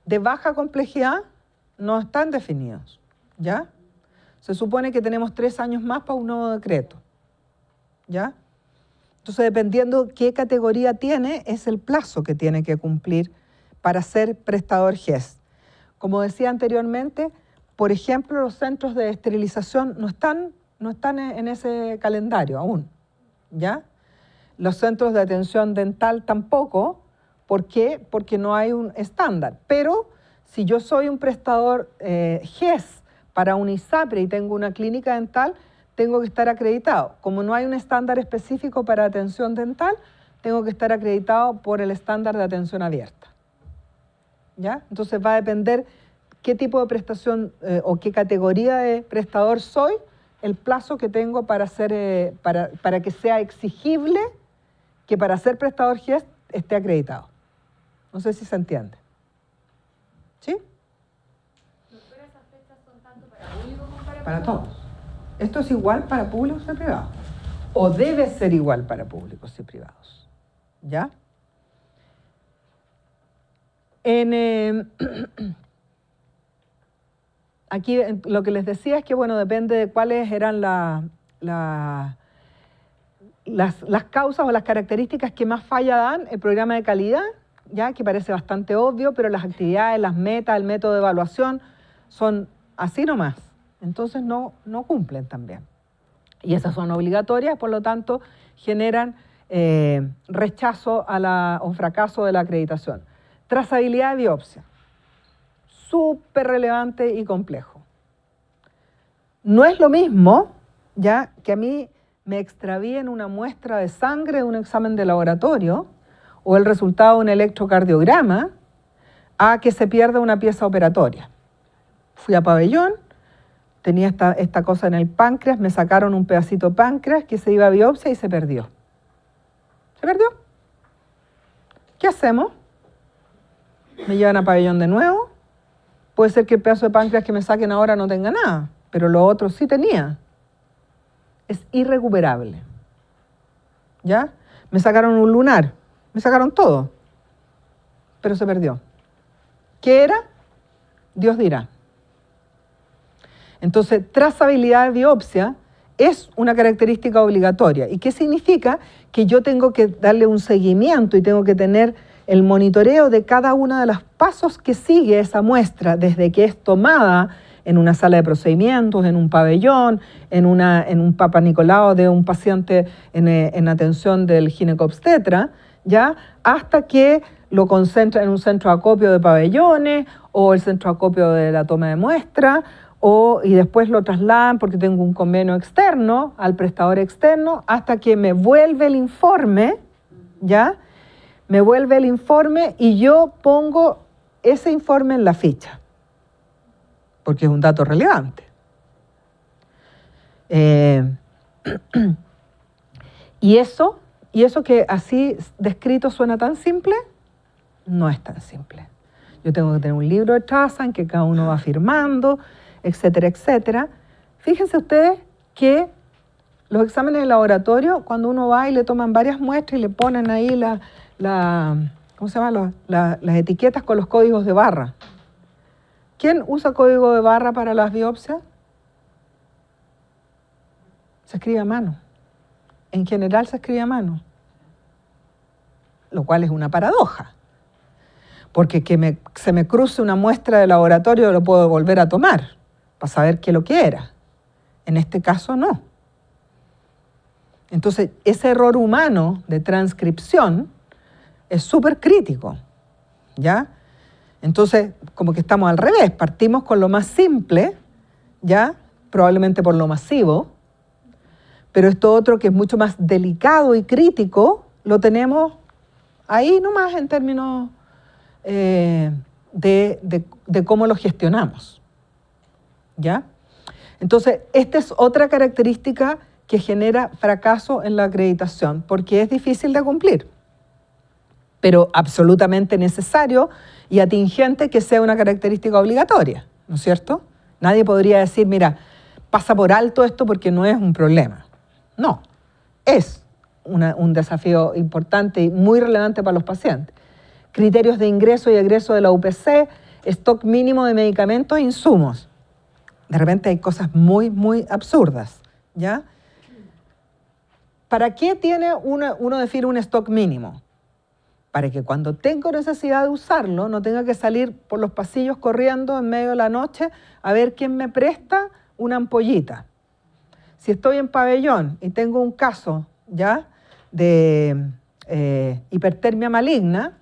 De baja complejidad no están definidos, ¿ya? Se supone que tenemos 3 años más para un nuevo decreto, ¿ya? Entonces, dependiendo qué categoría tiene, es el plazo que tiene que cumplir para ser prestador GES. Como decía anteriormente, por ejemplo, los centros de esterilización no están en ese calendario aún, ¿ya? Los centros de atención dental tampoco. ¿Por qué? Porque no hay un estándar. Pero si yo soy un prestador GES para un ISAPRE y tengo una clínica dental, tengo que estar acreditado. Como no hay un estándar específico para atención dental, tengo que estar acreditado por el estándar de atención abierta, ¿ya? Entonces va a depender qué tipo de prestación o qué categoría de prestador soy, el plazo que tengo para que sea exigible que para ser prestador GES esté acreditado. No sé si se entiende. ¿Sí? Doctora, esas fechas son tanto para público como para Para privado. todos. Esto es igual para públicos y privados. O debe ser igual para públicos y privados. ¿Ya? Aquí lo que les decía es que, bueno, depende de cuáles eran las causas o las características que más falla dan el programa de calidad, ya que parece bastante obvio, pero las actividades, las metas, el método de evaluación son así nomás. Entonces no cumplen también. Y esas son obligatorias, por lo tanto, generan rechazo o fracaso de la acreditación. Trazabilidad de biopsia. Súper relevante y complejo. No es lo mismo, ya, que a mí me extravíen una muestra de sangre de un examen de laboratorio o el resultado de un electrocardiograma a que se pierda una pieza operatoria. Fui a Pabellón, tenía esta cosa en el páncreas, me sacaron un pedacito de páncreas que se iba a biopsia y se perdió. ¿Se perdió? ¿Qué hacemos? Me llevan a Pabellón de nuevo. Puede ser que el pedazo de páncreas que me saquen ahora no tenga nada, pero lo otro sí tenía. Es irrecuperable. ¿Ya? Me sacaron un lunar, me sacaron todo, pero se perdió. ¿Qué era? Dios dirá. Entonces, trazabilidad de biopsia es una característica obligatoria. ¿Y qué significa? Que yo tengo que darle un seguimiento y tengo que tener el monitoreo de cada uno de los pasos que sigue esa muestra, desde que es tomada en una sala de procedimientos, en un pabellón, en un Papa Nicolau de un paciente en atención del ginecobstetra, ¿ya? Hasta que lo concentra en un centro de acopio de pabellones o el centro de acopio de la toma de muestra, y después lo trasladan porque tengo un convenio externo al prestador externo hasta que me vuelve el informe, ¿ya? Me vuelve el informe y yo pongo ese informe en la ficha, porque es un dato relevante. Y eso que así descrito suena tan simple, no es tan simple. Yo tengo que tener un libro de traza en que cada uno va firmando, etcétera, etcétera. Fíjense ustedes que los exámenes de laboratorio, cuando uno va y le toman varias muestras y le ponen ahí ¿cómo se llama? Las etiquetas con los códigos de barra. ¿Quién usa código de barra para las biopsias? Se escribe a mano. En general se escribe a mano. Lo cual es una paradoja. Porque se me cruce una muestra de laboratorio lo puedo volver a tomar para saber qué es lo que era. En este caso no. Entonces, ese error humano de transcripción es súper crítico, ¿ya? Entonces, como que estamos al revés, partimos con lo más simple, ¿ya? Probablemente por lo masivo, pero esto otro que es mucho más delicado y crítico, lo tenemos ahí nomás en términos de cómo lo gestionamos, ¿ya? Entonces, esta es otra característica que genera fracaso en la acreditación, porque es difícil de cumplir, pero absolutamente necesario y atingente que sea una característica obligatoria, ¿no es cierto? Nadie podría decir, mira, pasa por alto esto porque no es un problema. No, es un desafío importante y muy relevante para los pacientes. Criterios de ingreso y egreso de la UPC, stock mínimo de medicamentos e insumos. De repente hay cosas muy, muy absurdas, ¿ya? ¿Para qué tiene uno define un stock mínimo? Para que cuando tengo necesidad de usarlo, no tenga que salir por los pasillos corriendo en medio de la noche a ver quién me presta una ampollita. Si estoy en Pabellón y tengo un caso, ¿ya?, de hipertermia maligna,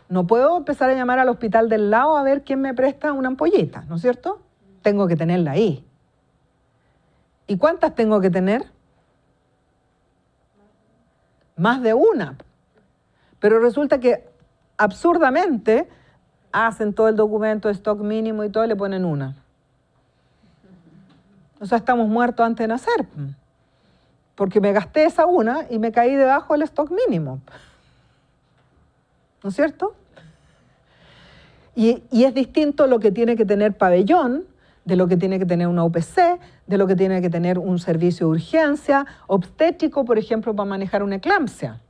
no puedo empezar a llamar al hospital del lado a ver quién me presta una ampollita, ¿no es cierto? Tengo que tenerla ahí. ¿Y cuántas tengo que tener? Más de una. Pero resulta que absurdamente hacen todo el documento de stock mínimo y todo y le ponen una. O sea, estamos muertos antes de nacer, porque me gasté esa una y me caí debajo del stock mínimo. ¿No es cierto? Y es distinto lo que tiene que tener pabellón, de lo que tiene que tener una UPC, de lo que tiene que tener un servicio de urgencia, obstétrico, por ejemplo, para manejar una eclampsia.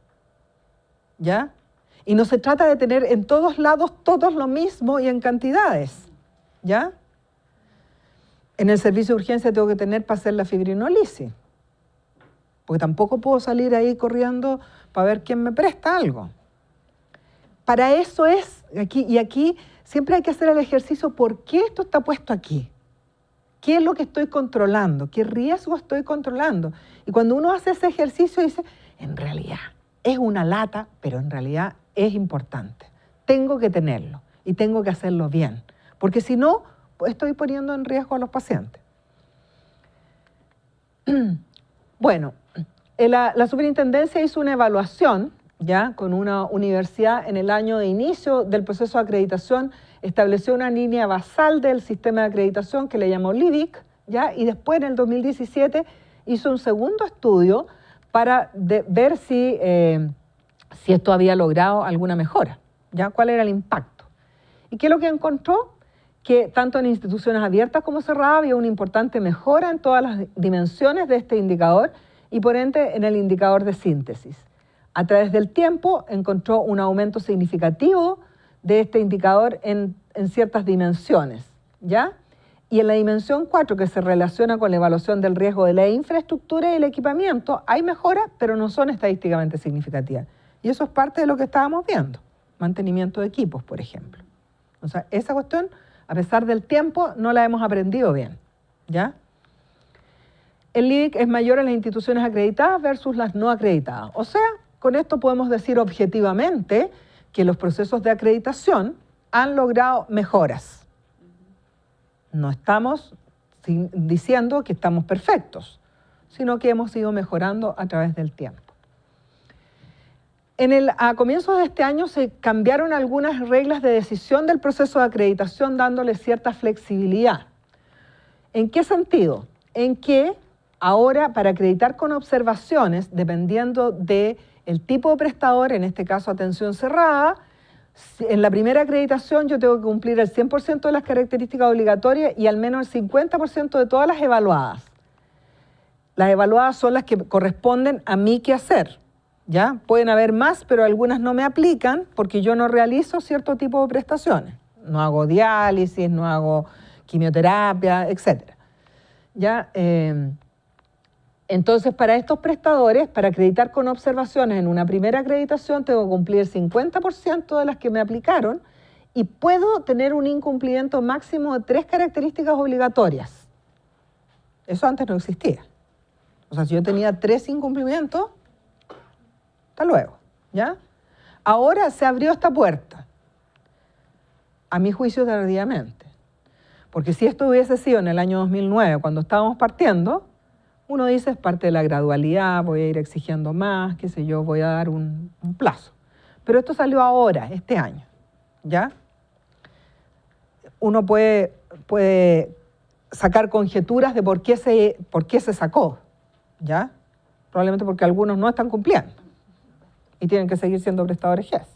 ¿Ya? Y no se trata de tener en todos lados todos lo mismo y en cantidades. ¿Ya? En el servicio de urgencia tengo que tener para hacer la fibrinolisis. Porque tampoco puedo salir ahí corriendo para ver quién me presta algo. Para eso es, aquí siempre hay que hacer el ejercicio, ¿por qué esto está puesto aquí? ¿Qué es lo que estoy controlando? ¿Qué riesgo estoy controlando? Y cuando uno hace ese ejercicio dice, en realidad es una lata, pero en realidad es importante. Tengo que tenerlo y tengo que hacerlo bien, porque si no, pues estoy poniendo en riesgo a los pacientes. Bueno, la superintendencia hizo una evaluación ya con una universidad en el año de inicio del proceso de acreditación, estableció una línea basal del sistema de acreditación que le llamó LIDIC, ¿ya? Y después en el 2017 hizo un segundo estudio para ver si esto había logrado alguna mejora, ¿ya? ¿Cuál era el impacto? ¿Y qué es lo que encontró? Que tanto en instituciones abiertas como cerradas había una importante mejora en todas las dimensiones de este indicador y por ende en el indicador de síntesis. A través del tiempo encontró un aumento significativo de este indicador en ciertas dimensiones, ¿ya? Y en la dimensión 4, que se relaciona con la evaluación del riesgo de la infraestructura y el equipamiento, hay mejoras, pero no son estadísticamente significativas. Y eso es parte de lo que estábamos viendo, mantenimiento de equipos, por ejemplo. O sea, esa cuestión, a pesar del tiempo, no la hemos aprendido bien, ¿ya? El LIDIC es mayor en las instituciones acreditadas versus las no acreditadas. O sea, con esto podemos decir objetivamente que los procesos de acreditación han logrado mejoras. No estamos diciendo que estamos perfectos, sino que hemos ido mejorando a través del tiempo. A comienzos de este año se cambiaron algunas reglas de decisión del proceso de acreditación dándole cierta flexibilidad. ¿En qué sentido? En que ahora para acreditar con observaciones, dependiendo del tipo de prestador, en este caso atención cerrada, en la primera acreditación yo tengo que cumplir el 100% de las características obligatorias y al menos el 50% de todas las evaluadas. Las evaluadas son las que corresponden a mí que hacer, ¿ya? Pueden haber más, pero algunas no me aplican porque yo no realizo cierto tipo de prestaciones. No hago diálisis, no hago quimioterapia, etc. ¿Ya? Entonces, para estos prestadores, para acreditar con observaciones en una primera acreditación, tengo que cumplir el 50% de las que me aplicaron y puedo tener un incumplimiento máximo de 3 características obligatorias. Eso antes no existía. O sea, si yo tenía 3 incumplimientos, hasta luego, ¿ya? Ahora se abrió esta puerta, a mi juicio tardíamente. Porque si esto hubiese sido en el año 2009, cuando estábamos partiendo, uno dice, es parte de la gradualidad, voy a ir exigiendo más, qué sé yo, voy a dar un plazo. Pero esto salió ahora, este año, ¿ya? Uno puede sacar conjeturas de por qué se sacó, ¿ya? Probablemente porque algunos no están cumpliendo y tienen que seguir siendo prestadores GES,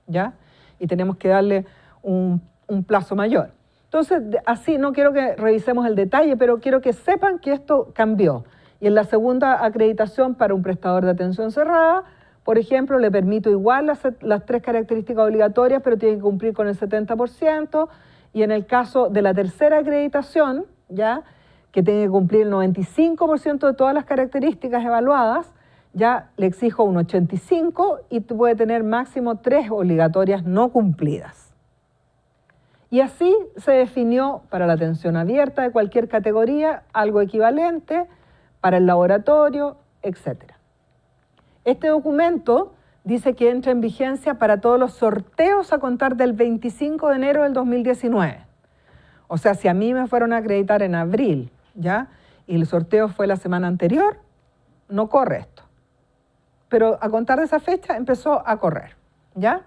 ¿ya? Y tenemos que darle un plazo mayor. Entonces, así no quiero que revisemos el detalle, pero quiero que sepan que esto cambió. Y en la segunda acreditación para un prestador de atención cerrada, por ejemplo, le permito igual las 3 características obligatorias, pero tiene que cumplir con el 70%. Y en el caso de la tercera acreditación, ya que tiene que cumplir el 95% de todas las características evaluadas, ya le exijo un 85% y puede tener máximo 3 obligatorias no cumplidas. Y así se definió para la atención abierta de cualquier categoría algo equivalente para el laboratorio, etc. Este documento dice que entra en vigencia para todos los sorteos a contar del 25 de enero del 2019. O sea, si a mí me fueron a acreditar en abril, ¿ya? Y el sorteo fue la semana anterior, no corre esto. Pero a contar de esa fecha empezó a correr, ¿ya?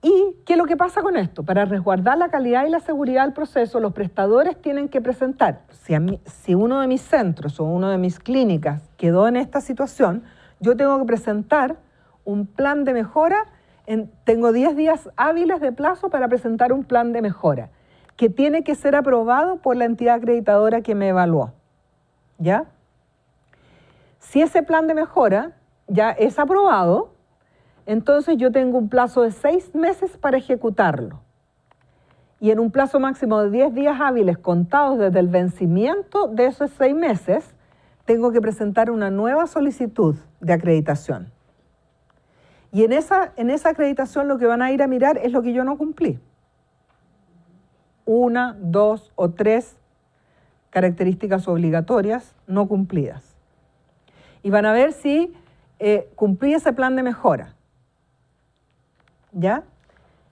¿Y qué es lo que pasa con esto? Para resguardar la calidad y la seguridad del proceso, los prestadores tienen que presentar, si uno de mis centros o una de mis clínicas quedó en esta situación, yo tengo que presentar un plan de mejora, tengo 10 días hábiles de plazo para presentar un plan de mejora, que tiene que ser aprobado por la entidad acreditadora que me evaluó, ¿ya? Si ese plan de mejora ya es aprobado, entonces yo tengo un plazo de 6 meses para ejecutarlo. Y en un plazo máximo de 10 días hábiles contados desde el vencimiento de esos 6 meses, tengo que presentar una nueva solicitud de acreditación. Y en esa acreditación lo que van a ir a mirar es lo que yo no cumplí. 1, 2 o 3 características obligatorias no cumplidas. Y van a ver si cumplí ese plan de mejora. ¿Ya?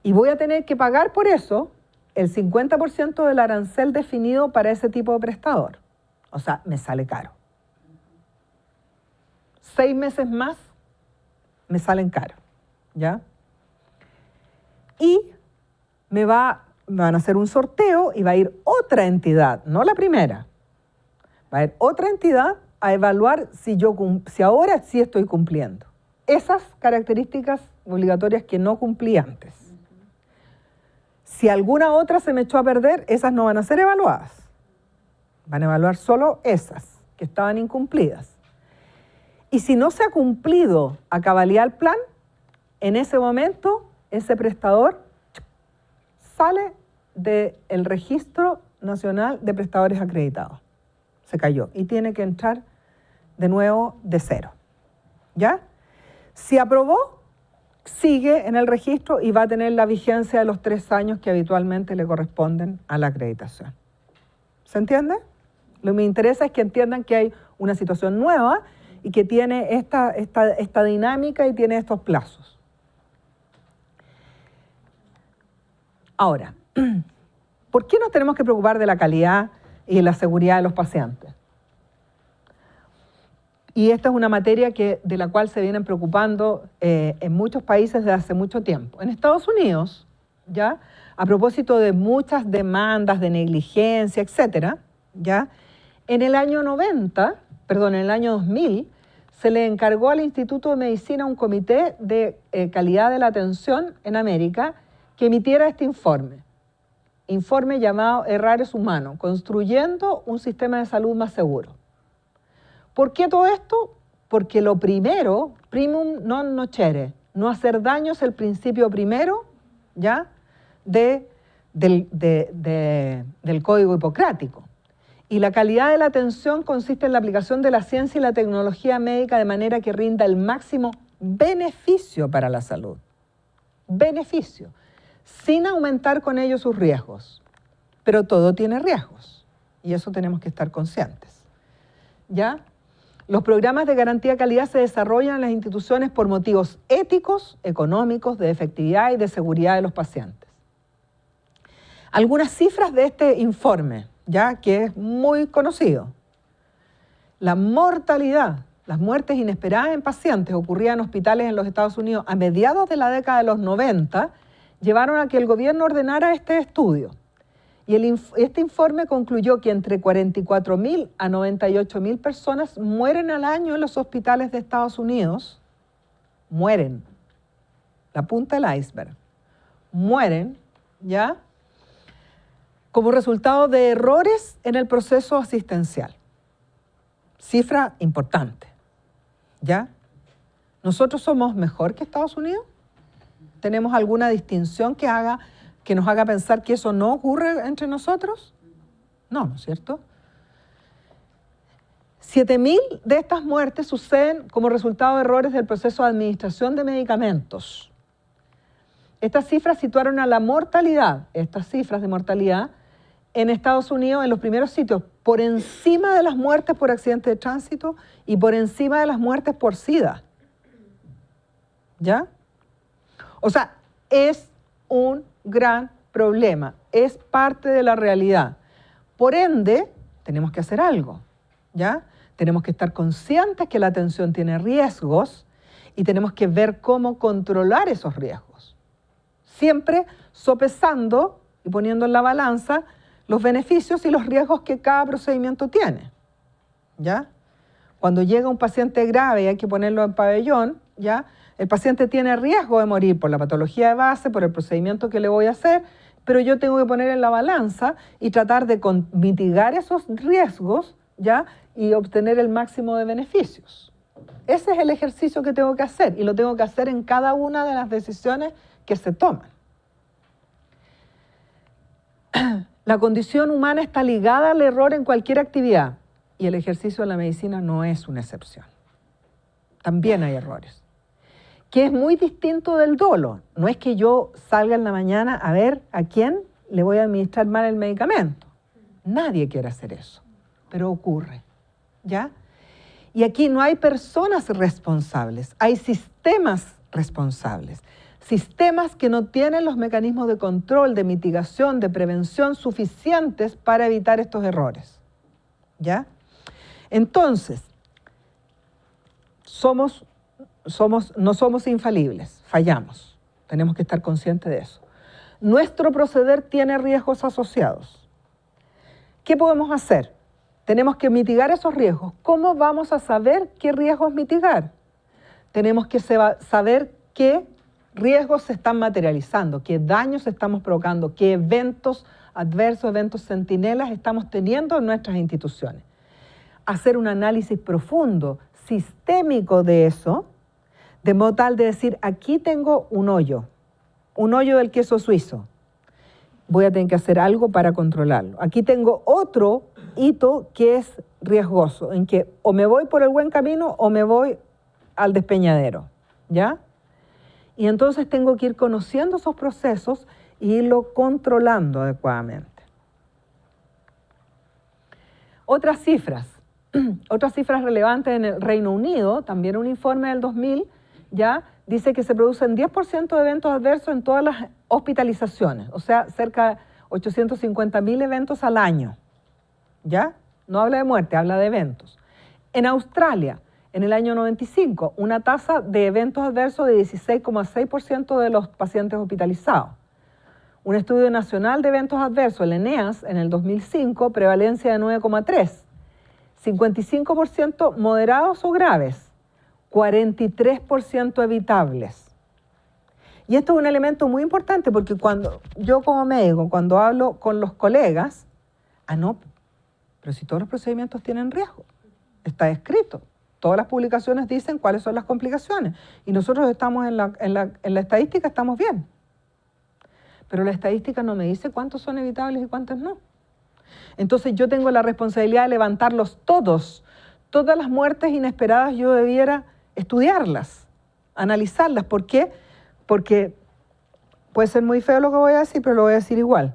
Y voy a tener que pagar por eso el 50% del arancel definido para ese tipo de prestador. O sea, me sale caro. 6 meses más me salen caro. ¿Ya? Y me van a hacer un sorteo y va a ir otra entidad, no la primera. Va a ir otra entidad a evaluar si ahora sí estoy cumpliendo esas características obligatorias que no cumplí antes. Si alguna otra se me echó a perder, esas no van a ser evaluadas. Van a evaluar solo esas que estaban incumplidas. Y si no se ha cumplido a cabalidad el plan, en ese momento ese prestador sale del Registro Nacional de Prestadores Acreditados. Se cayó y tiene que entrar de nuevo de cero. ¿Ya? Si aprobó, sigue en el registro y va a tener la vigencia de los 3 años que habitualmente le corresponden a la acreditación. ¿Se entiende? Lo que me interesa es que entiendan que hay una situación nueva y que tiene esta dinámica y tiene estos plazos. Ahora, ¿por qué nos tenemos que preocupar de la calidad y de la seguridad de los pacientes? Y esta es una materia de la cual se vienen preocupando en muchos países desde hace mucho tiempo. En Estados Unidos, ¿ya? A propósito de muchas demandas de negligencia, etcétera, ¿ya? En el año 2000, se le encargó al Instituto de Medicina un comité de calidad de la atención en América que emitiera este informe llamado Errores Humanos, construyendo un sistema de salud más seguro. ¿Por qué todo esto? Porque lo primero, primum non nocere, no hacer daño es el principio primero, ¿ya? del Código Hipocrático. Y la calidad de la atención consiste en la aplicación de la ciencia y la tecnología médica de manera que rinda el máximo beneficio para la salud. Beneficio, sin aumentar con ello sus riesgos. Pero todo tiene riesgos y eso tenemos que estar conscientes. ¿Ya? Los programas de garantía de calidad se desarrollan en las instituciones por motivos éticos, económicos, de efectividad y de seguridad de los pacientes. Algunas cifras de este informe, ya que es muy conocido. La mortalidad, las muertes inesperadas en pacientes ocurridas en hospitales en los Estados Unidos a mediados de la década de los 90 llevaron a que el gobierno ordenara este estudio. Y este informe concluyó que entre 44.000 a 98.000 personas mueren al año en los hospitales de Estados Unidos. Mueren. La punta del iceberg. Mueren, ¿ya? Como resultado de errores en el proceso asistencial. Cifra importante, ¿ya? ¿Nosotros somos mejor que Estados Unidos? ¿Tenemos alguna distinción que nos haga pensar que eso no ocurre entre nosotros? No, ¿no es cierto? 7.000 de estas muertes suceden como resultado de errores del proceso de administración de medicamentos. Estas cifras situaron a la mortalidad, estas cifras de mortalidad, en Estados Unidos en los primeros sitios, por encima de las muertes por accidente de tránsito y por encima de las muertes por SIDA. ¿Ya? O sea, es un gran problema, es parte de la realidad. Por ende, tenemos que hacer algo, ¿ya? Tenemos que estar conscientes que la atención tiene riesgos y tenemos que ver cómo controlar esos riesgos. siempre sopesando y poniendo en la balanza los beneficios y los riesgos que cada procedimiento tiene, ¿ya? Cuando llega un paciente grave y hay que ponerlo en pabellón, ¿ya? El paciente tiene riesgo de morir por la patología de base, por el procedimiento que le voy a hacer, pero yo tengo que poner en la balanza y tratar de mitigar esos riesgos, ¿ya? Y obtener el máximo de beneficios. Ese es el ejercicio que tengo que hacer y lo tengo que hacer en cada una de las decisiones que se toman. La condición humana está ligada al error en cualquier actividad y el ejercicio de la medicina no es una excepción. También hay errores. Que es muy distinto del dolo. No es que yo salga en la mañana a ver a quién le voy a administrar mal el medicamento. Nadie quiere hacer eso, pero ocurre, ¿ya? Y aquí no hay personas responsables, hay sistemas responsables. Sistemas que no tienen los mecanismos de control, de mitigación, de prevención suficientes para evitar estos errores, ¿ya? Entonces, no somos infalibles, fallamos. Tenemos que estar conscientes de eso. Nuestro proceder tiene riesgos asociados. ¿Qué podemos hacer? Tenemos que mitigar esos riesgos. ¿Cómo vamos a saber qué riesgos mitigar? Tenemos que saber qué riesgos se están materializando, qué daños estamos provocando, qué eventos adversos, eventos centinelas estamos teniendo en nuestras instituciones. Hacer un análisis profundo, sistémico de eso, de modo tal de decir, aquí tengo un hoyo del queso suizo. Voy a tener que hacer algo para controlarlo. Aquí tengo otro hito que es riesgoso, en que o me voy por el buen camino o me voy al despeñadero, ¿ya? Y entonces tengo que ir conociendo esos procesos e irlo controlando adecuadamente. Otras cifras relevantes en el Reino Unido, también un informe del 2000, ya dice que se producen 10% de eventos adversos en todas las hospitalizaciones, o sea, cerca de 850.000 eventos al año, ¿ya? No habla de muerte, habla de eventos. En Australia, en el año 95, una tasa de eventos adversos de 16,6% de los pacientes hospitalizados. Un estudio nacional de eventos adversos, el ENEAS, en el 2005, prevalencia de 9,3%. 55% moderados o graves, 43% evitables. Y esto es un elemento muy importante porque cuando yo como médico, cuando hablo con los colegas, no, pero si todos los procedimientos tienen riesgo, está escrito. Todas las publicaciones dicen cuáles son las complicaciones y nosotros estamos en la estadística, estamos bien. Pero la estadística no me dice cuántos son evitables y cuántos no. Entonces yo tengo la responsabilidad de levantarlos todos. Todas las muertes inesperadas yo debiera estudiarlas, analizarlas. ¿Por qué? Porque puede ser muy feo lo que voy a decir, pero lo voy a decir igual.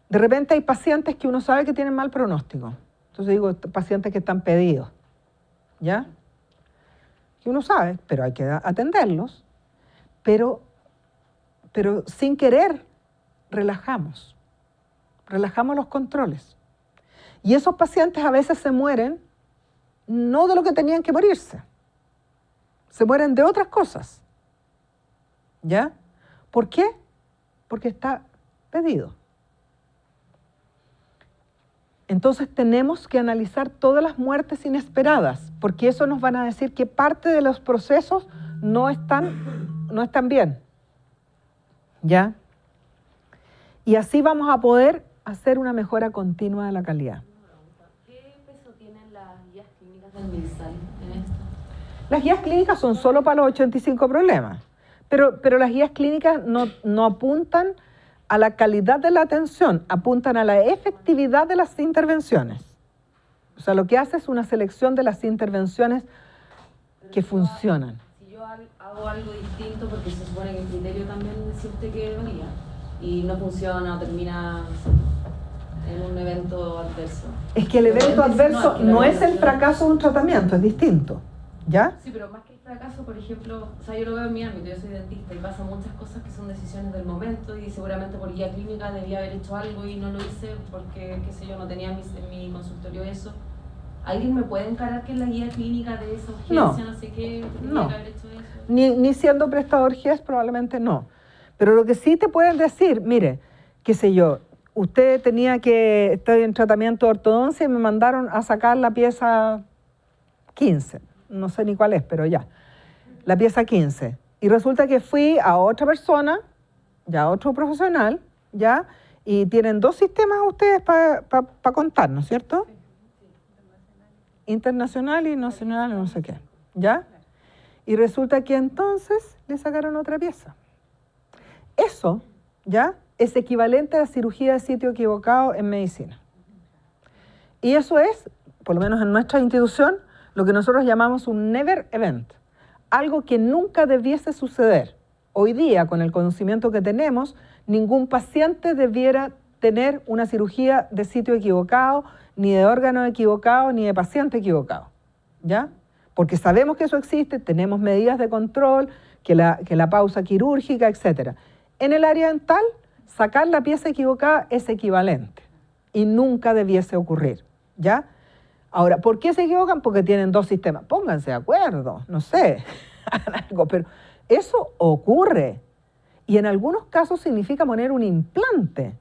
De repente hay pacientes que uno sabe que tienen mal pronóstico. Entonces digo, pacientes que están pedidos, ¿ya? Que uno sabe, pero hay que atenderlos. Pero sin querer relajamos los controles. Y esos pacientes a veces se mueren no de lo que tenían que morirse, se mueren de otras cosas, ¿ya? ¿Por qué? Porque está pedido. Entonces tenemos que analizar todas las muertes inesperadas, porque eso nos van a decir que parte de los procesos no están bien, ¿ya? Y así vamos a poder hacer una mejora continua de la calidad. ¿Qué peso tienen las guías clínicas del MinSal en esto? Las guías clínicas son solo para los 85 problemas, pero las guías clínicas no apuntan a la calidad de la atención, apuntan a la efectividad de las intervenciones. O sea, lo que hace es una selección de las intervenciones que funcionan. Si yo hago algo distinto, porque se supone que el criterio también siente que varía, y no funciona o termina en un evento adverso. Es que el evento adverso no es el fracaso de un tratamiento, es distinto, ¿ya? Sí, pero más que el fracaso, por ejemplo, o sea, yo lo veo en mi ámbito, yo soy dentista y pasan muchas cosas que son decisiones del momento y seguramente por guía clínica debía haber hecho algo y no lo hice porque, qué sé yo, no tenía en mi consultorio eso. ¿Alguien me puede encarar que en la guía clínica de esa urgencia, no sé qué, tenía que haber hecho eso? Ni siendo prestador GES probablemente no. Pero lo que sí te pueden decir, mire, qué sé yo, usted tenía que estar en tratamiento de ortodoncia y me mandaron a sacar la pieza 15, no sé ni cuál es, pero ya, la pieza 15. Y resulta que fui a otra persona, ya a otro profesional, ya, y tienen 2 sistemas ustedes para contar, ¿no es cierto? Internacional y nacional, no sé qué, ¿ya? Y resulta que entonces le sacaron otra pieza. Eso, ¿ya?, es equivalente a la cirugía de sitio equivocado en medicina. Y eso es, por lo menos en nuestra institución, lo que nosotros llamamos un never event, algo que nunca debiese suceder. Hoy día, con el conocimiento que tenemos, ningún paciente debiera tener una cirugía de sitio equivocado, ni de órgano equivocado, ni de paciente equivocado, ¿ya? Porque sabemos que eso existe, tenemos medidas de control, que la pausa quirúrgica, etc. En el área dental, sacar la pieza equivocada es equivalente y nunca debiese ocurrir, ¿ya? Ahora, ¿por qué se equivocan? Porque tienen 2 sistemas. Pónganse de acuerdo, no sé, algo, pero eso ocurre. Y en algunos casos significa poner un implante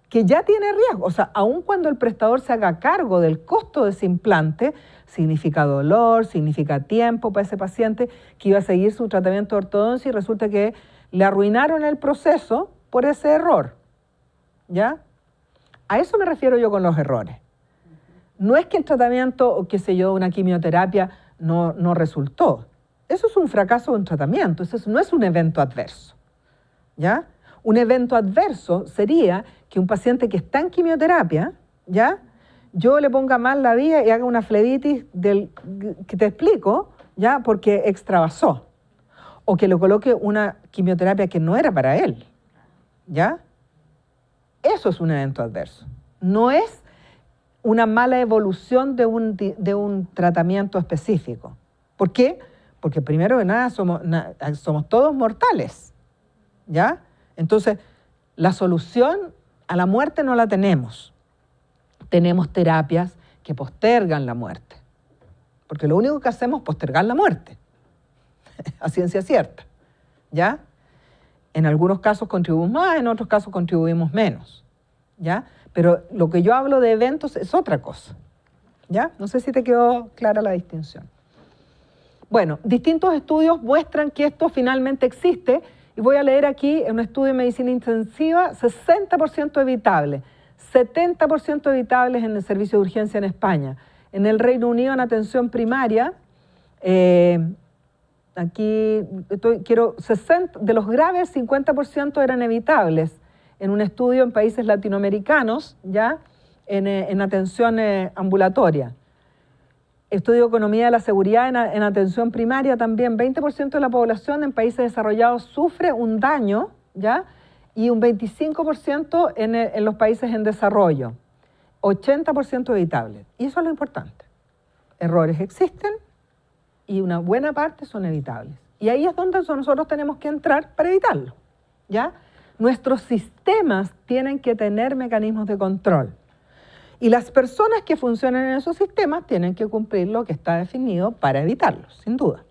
que ya tiene riesgo. O sea, aun cuando el prestador se haga cargo del costo de ese implante, significa dolor, significa tiempo para ese paciente que iba a seguir su tratamiento de ortodoncia y resulta que le arruinaron el proceso por ese error, ¿ya? A eso me refiero yo con los errores. No es que el tratamiento, o qué sé yo, una quimioterapia no resultó. Eso es un fracaso de un tratamiento, eso no es un evento adverso, ¿ya? Un evento adverso sería que un paciente que está en quimioterapia, ¿ya?, yo le ponga mal la vía y haga una flebitis que te explico, ¿ya?, porque extravasó. O que le coloque una quimioterapia que no era para él, ¿ya? Eso es un evento adverso. No es una mala evolución de un tratamiento específico. ¿Por qué? Porque primero que nada somos todos mortales, ¿ya? Entonces, la solución a la muerte no la tenemos. Tenemos terapias que postergan la muerte. Porque lo único que hacemos es postergar la muerte, a ciencia cierta, ¿ya? En algunos casos contribuimos más, en otros casos contribuimos menos, ¿ya? Pero lo que yo hablo de eventos es otra cosa, ¿ya? No sé si te quedó clara la distinción. Bueno, distintos estudios muestran que esto finalmente existe y voy a leer aquí en un estudio de medicina intensiva, 60% evitable, 70% evitables en el servicio de urgencia en España. En el Reino Unido en atención primaria, aquí quiero 60, de los graves, 50% eran evitables en un estudio en países latinoamericanos, ya en atención ambulatoria. Estudio de economía de la seguridad en atención primaria también, 20% de la población en países desarrollados sufre un daño, ¿ya?, y un 25% en los países en desarrollo, 80% evitables. Y eso es lo importante. Errores existen y una buena parte son evitables. Y ahí es donde nosotros tenemos que entrar para evitarlo, ¿ya? Nuestros sistemas tienen que tener mecanismos de control. Y las personas que funcionan en esos sistemas tienen que cumplir lo que está definido para evitarlos, sin duda.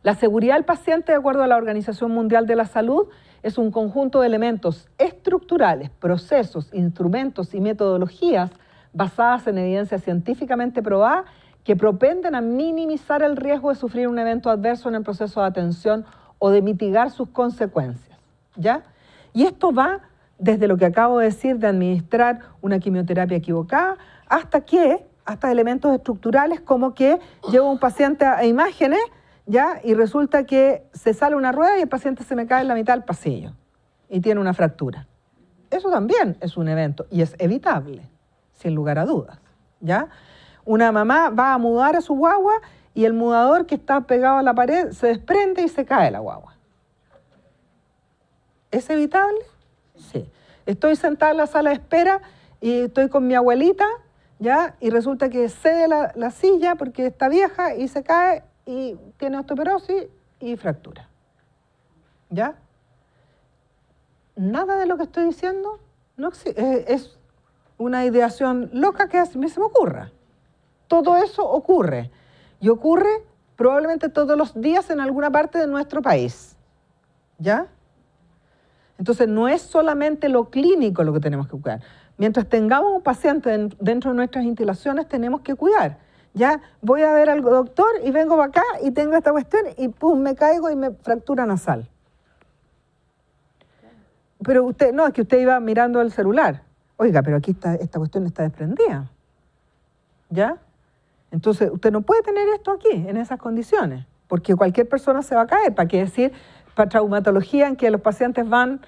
La seguridad del paciente, de acuerdo a la Organización Mundial de la Salud, es un conjunto de elementos estructurales, procesos, instrumentos y metodologías basadas en evidencia científicamente probada que propenden a minimizar el riesgo de sufrir un evento adverso en el proceso de atención o de mitigar sus consecuencias, ¿ya? Y esto va desde lo que acabo de decir de administrar una quimioterapia equivocada hasta elementos estructurales como que llevo a un paciente a imágenes, ¿ya?, y resulta que se sale una rueda y el paciente se me cae en la mitad del pasillo y tiene una fractura. Eso también es un evento y es evitable, sin lugar a dudas, ¿ya? Una mamá va a mudar a su guagua y el mudador que está pegado a la pared se desprende y se cae la guagua. ¿Es evitable? Sí. Estoy sentada en la sala de espera y estoy con mi abuelita, ¿ya?, y resulta que cede la silla porque está vieja y se cae y tiene osteoporosis y fractura, ¿ya? Nada de lo que estoy diciendo no es una ideación loca que se me ocurra. Todo eso ocurre y ocurre probablemente todos los días en alguna parte de nuestro país, ¿ya? Entonces, no es solamente lo clínico lo que tenemos que cuidar. Mientras tengamos un paciente dentro de nuestras instalaciones, tenemos que cuidar. Ya voy a ver al doctor y vengo para acá y tengo esta cuestión y pum, me caigo y me fractura nasal. Pero usted, no, es que usted iba mirando el celular. Oiga, pero aquí esta cuestión está desprendida. ¿Ya? Entonces, usted no puede tener esto aquí, en esas condiciones, porque cualquier persona se va a caer. ¿Para qué decir? Para traumatología en que los pacientes van,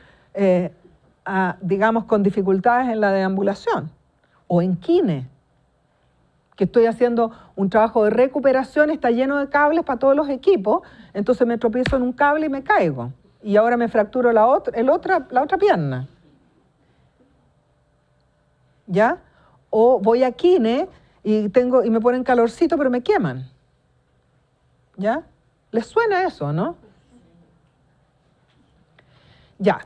digamos, con dificultades en la deambulación, o en kine, que estoy haciendo un trabajo de recuperación, está lleno de cables para todos los equipos, entonces me tropiezo en un cable y me caigo, y ahora me fracturo la otra pierna. ¿Ya? O voy a kine y me ponen calorcito, pero me queman. ¿Ya? ¿Les suena eso, no? Ya.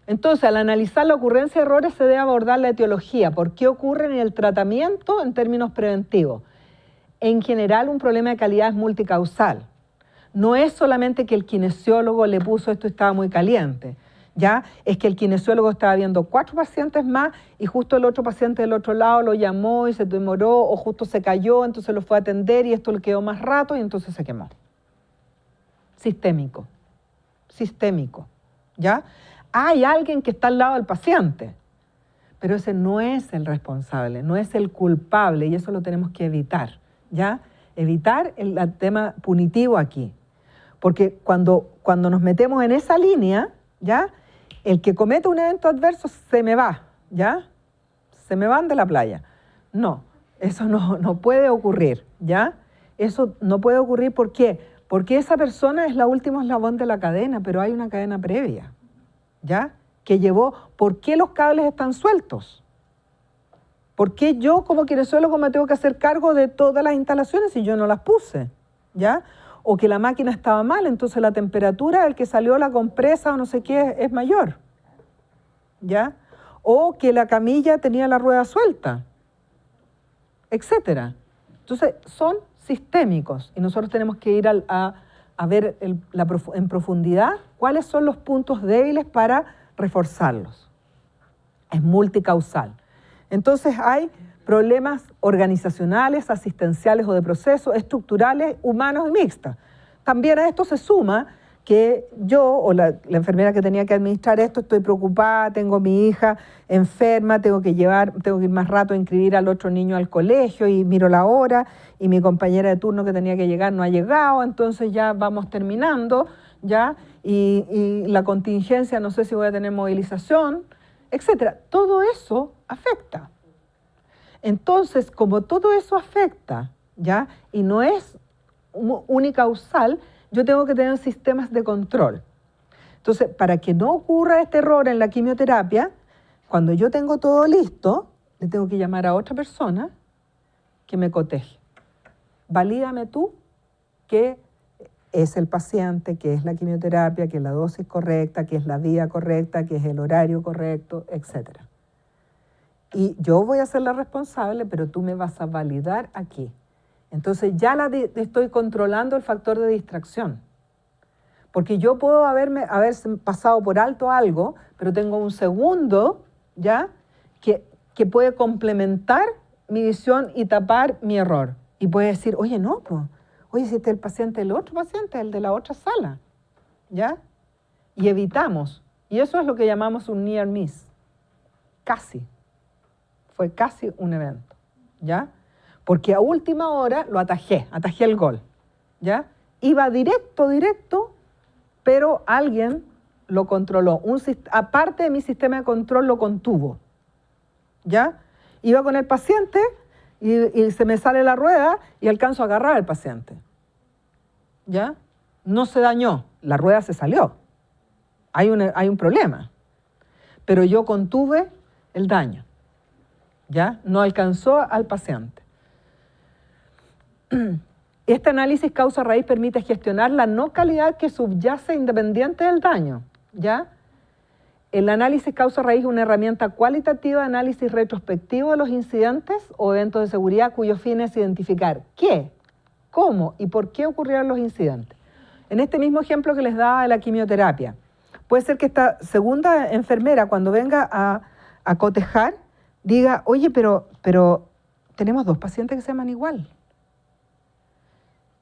Entonces, al analizar la ocurrencia de errores se debe abordar la etiología. ¿Por qué ocurren? Y el tratamiento en términos preventivos. En general, un problema de calidad es multicausal. No es solamente que el kinesiólogo le puso esto y estaba muy caliente. ¿Ya? Es que el kinesiólogo estaba viendo 4 pacientes más y justo el otro paciente del otro lado lo llamó y se demoró o justo se cayó, entonces lo fue a atender y esto le quedó más rato y entonces se quemó. Sistémico. ¿Ya? Hay alguien que está al lado del paciente, pero ese no es el responsable, no es el culpable y eso lo tenemos que evitar. ¿Ya? Evitar el tema punitivo aquí. Porque cuando nos metemos en esa línea, ¿ya? El que comete un evento adverso se me va, ¿ya? Se me van de la playa. No, eso no puede ocurrir, ¿ya? Eso no puede ocurrir, ¿por qué? Porque esa persona es la última eslabón de la cadena, pero hay una cadena previa, ¿ya? Que llevó, ¿por qué los cables están sueltos? ¿Por qué yo como kinesiólogo me tengo que hacer cargo de todas las instalaciones si yo no las puse? ¿Ya? O que la máquina estaba mal, entonces la temperatura del que salió la compresa o no sé qué es mayor, ¿ya? O que la camilla tenía la rueda suelta, etcétera. Entonces son sistémicos y nosotros tenemos que ir a ver en profundidad cuáles son los puntos débiles para reforzarlos. Es multicausal. Entonces hay problemas organizacionales, asistenciales o de proceso, estructurales, humanos y mixtas. También a esto se suma que yo o la enfermera que tenía que administrar esto, estoy preocupada, tengo a mi hija enferma, tengo que ir más rato a inscribir al otro niño al colegio y miro la hora y mi compañera de turno que tenía que llegar no ha llegado, entonces ya vamos terminando, ¿ya? Y la contingencia, no sé si voy a tener movilización, etcétera. Todo eso afecta. Entonces, como todo eso afecta, ¿ya? Y no es unicausal, yo tengo que tener sistemas de control. Entonces, para que no ocurra este error en la quimioterapia, cuando yo tengo todo listo, le tengo que llamar a otra persona que me coteje. Valídame tú que es el paciente, que es la quimioterapia, que es la dosis correcta, que es la vía correcta, que es el horario correcto, etcétera. Y yo voy a ser la responsable, pero tú me vas a validar aquí. Entonces ya estoy controlando el factor de distracción. Porque yo puedo haber pasado por alto algo, pero tengo un segundo, ¿ya? Que puede complementar mi visión y tapar mi error. Y puede decir, oye, no, pues, oye, si este es el paciente, el otro paciente, el de la otra sala, ¿ya? Y evitamos. Y eso es lo que llamamos un near miss. Casi. Fue casi un evento, ¿ya? Porque a última hora lo atajé el gol, ¿ya? Iba directo, pero alguien lo controló. Aparte de mi sistema de control lo contuvo, ¿ya? Iba con el paciente y se me sale la rueda y alcanzo a agarrar al paciente, ¿ya? No se dañó, la rueda se salió. Hay un problema, pero yo contuve el daño. ¿Ya? No alcanzó al paciente. Este análisis causa-raíz permite gestionar la no calidad que subyace independiente del daño. ¿Ya? El análisis causa-raíz es una herramienta cualitativa de análisis retrospectivo de los incidentes o eventos de seguridad cuyo fin es identificar qué, cómo y por qué ocurrieron los incidentes. En este mismo ejemplo que les daba de la quimioterapia, Puede ser que esta segunda enfermera, cuando venga a cotejar, diga, oye, pero tenemos 2 pacientes que se llaman igual.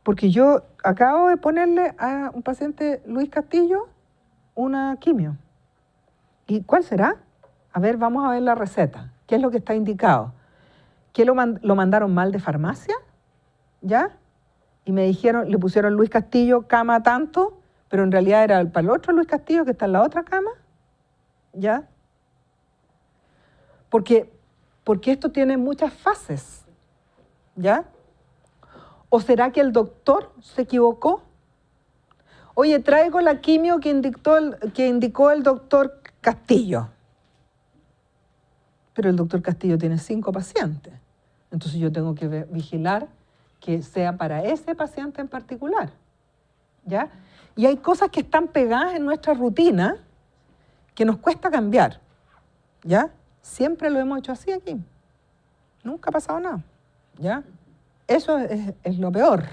Porque yo acabo de ponerle a un paciente, Luis Castillo, una quimio. ¿Y cuál será? A ver, vamos a ver la receta. ¿Qué es lo que está indicado? ¿Qué lo mandaron mal de farmacia? ¿Ya? Y me dijeron, le pusieron Luis Castillo, cama tanto, pero en realidad era para el otro Luis Castillo que está en la otra cama. ¿Ya? Porque esto tiene muchas fases. ¿Ya? ¿O será que el doctor se equivocó? Oye, traigo la quimio que indicó el doctor Castillo. Pero el doctor Castillo tiene 5 pacientes. Entonces yo tengo que vigilar que sea para ese paciente en particular. ¿Ya? Y hay cosas que están pegadas en nuestra rutina que nos cuesta cambiar. ¿Ya? Siempre lo hemos hecho así aquí. Nunca ha pasado nada. ¿Ya? Eso es lo peor.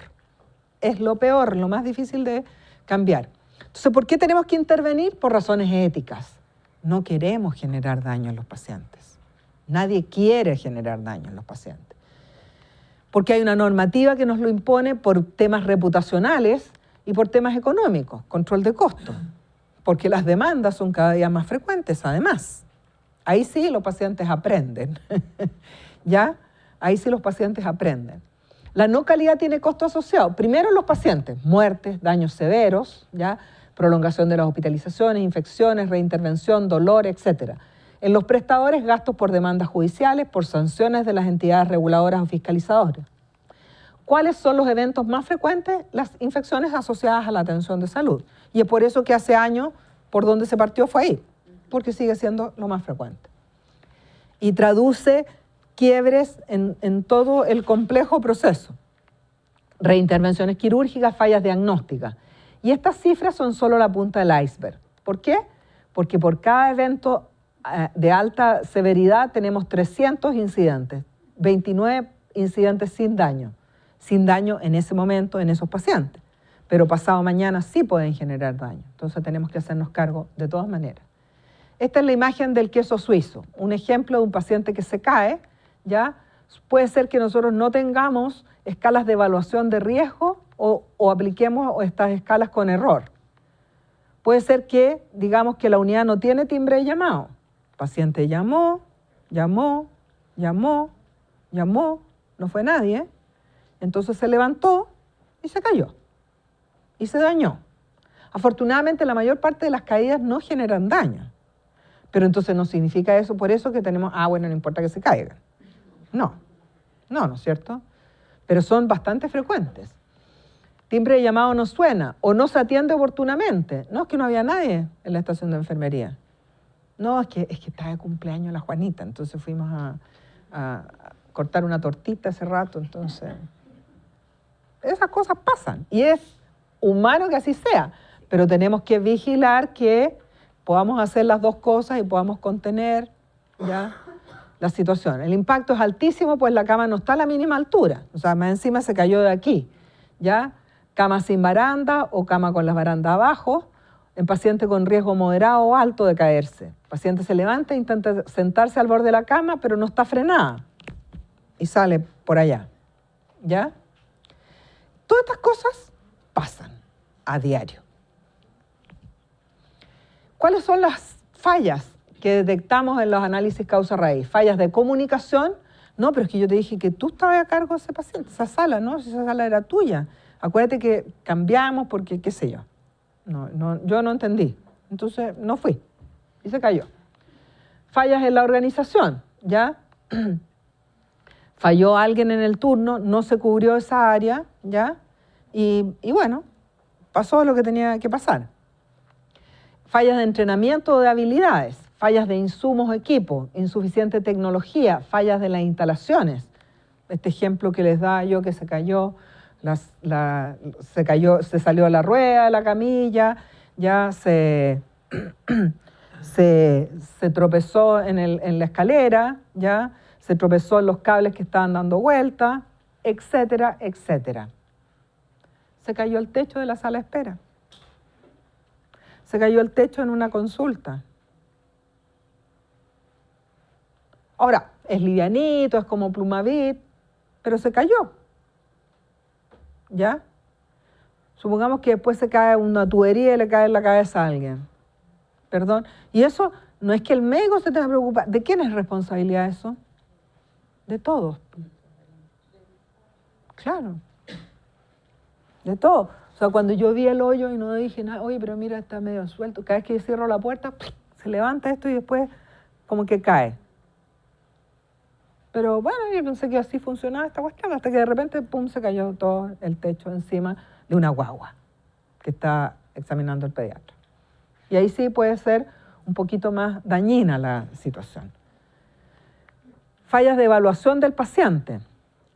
Es lo peor, lo más difícil de cambiar. Entonces, ¿por qué tenemos que intervenir? Por razones éticas. No queremos generar daño en los pacientes. Nadie quiere generar daño en los pacientes. Porque hay una normativa que nos lo impone por temas reputacionales y por temas económicos, control de costos. Porque las demandas son cada día más frecuentes, además. Ahí sí los pacientes aprenden. ¿Ya? Ahí sí los pacientes aprenden. La no calidad tiene costo asociado. Primero los pacientes, muertes, daños severos, ¿ya? Prolongación de las hospitalizaciones, infecciones, reintervención, dolor, etc. En los prestadores, gastos por demandas judiciales, por sanciones de las entidades reguladoras o fiscalizadoras. ¿Cuáles son los eventos más frecuentes? Las infecciones asociadas a la atención de salud. Y es por eso que hace años, por donde se partió fue ahí, porque sigue siendo lo más frecuente. Y traduce quiebres en todo el complejo proceso. Reintervenciones quirúrgicas, fallas diagnósticas. Y estas cifras son solo la punta del iceberg. ¿Por qué? Porque por cada evento de alta severidad tenemos 300 incidentes, 29 incidentes sin daño en ese momento en esos pacientes. Pero pasado mañana sí pueden generar daño. Entonces tenemos que hacernos cargo de todas maneras. Esta es la imagen del queso suizo, un ejemplo de un paciente que se cae. ¿Ya? Puede ser que nosotros no tengamos escalas de evaluación de riesgo o apliquemos estas escalas con error. Puede ser que digamos que la unidad no tiene timbre de llamado. El paciente llamó, no fue nadie. Entonces se levantó y se cayó. Y se dañó. Afortunadamente la mayor parte de las caídas no generan daño. Pero entonces no significa eso, por eso que tenemos, bueno, no importa que se caigan. No es cierto, pero son bastante frecuentes. Timbre de llamado no suena o no se atiende oportunamente. No, es que no había nadie en la estación de enfermería. No, es que estaba de cumpleaños la Juanita, entonces fuimos a cortar una tortita hace rato, entonces... Esas cosas pasan y es humano que así sea, pero tenemos que vigilar que podamos hacer las dos cosas y podamos contener, ¿ya?, la situación. El impacto es altísimo, pues la cama no está a la mínima altura. O sea, más encima se cayó de aquí, ¿ya? Cama sin baranda o cama con las barandas abajo, en paciente con riesgo moderado o alto de caerse. El paciente se levanta e intenta sentarse al borde de la cama, pero no está frenada y sale por allá, ¿ya? Todas estas cosas pasan a diario. ¿Cuáles son las fallas que detectamos en los análisis causa-raíz? Fallas de comunicación. No, pero es que yo te dije que tú estabas a cargo de ese paciente, esa sala, ¿no? Si esa sala era tuya. Acuérdate que cambiamos porque, qué sé yo. Yo no entendí. Entonces no fui. Y se cayó. Fallas en la organización, ¿ya? Falló alguien en el turno, no se cubrió esa área, ¿ya? Y bueno, pasó lo que tenía que pasar. Fallas de entrenamiento de habilidades, fallas de insumos, equipos, insuficiente tecnología, fallas de las instalaciones. Este ejemplo que les da yo que se cayó, se salió la rueda de la camilla, ya se tropezó en la escalera, ya se tropezó en los cables que estaban dando vuelta, etcétera, etcétera. Se cayó el techo de la sala de espera. Se cayó el techo en una consulta. Ahora, es livianito, es como Plumavit, pero se cayó. ¿Ya? Supongamos que después se cae una tubería y le cae en la cabeza a alguien. Perdón. Y eso no es que el médico se tenga que preocupar. ¿De quién es responsabilidad eso? De todos. Claro. De todos. O sea, cuando yo vi el hoyo y no dije nada, oye, pero mira, está medio suelto. Cada vez que yo cierro la puerta, se levanta esto y después como que cae. Pero bueno, yo pensé que así funcionaba esta cuestión, hasta que de repente, pum, se cayó todo el techo encima de una guagua que está examinando el pediatra. Y ahí sí puede ser un poquito más dañina la situación. Fallas de evaluación del paciente.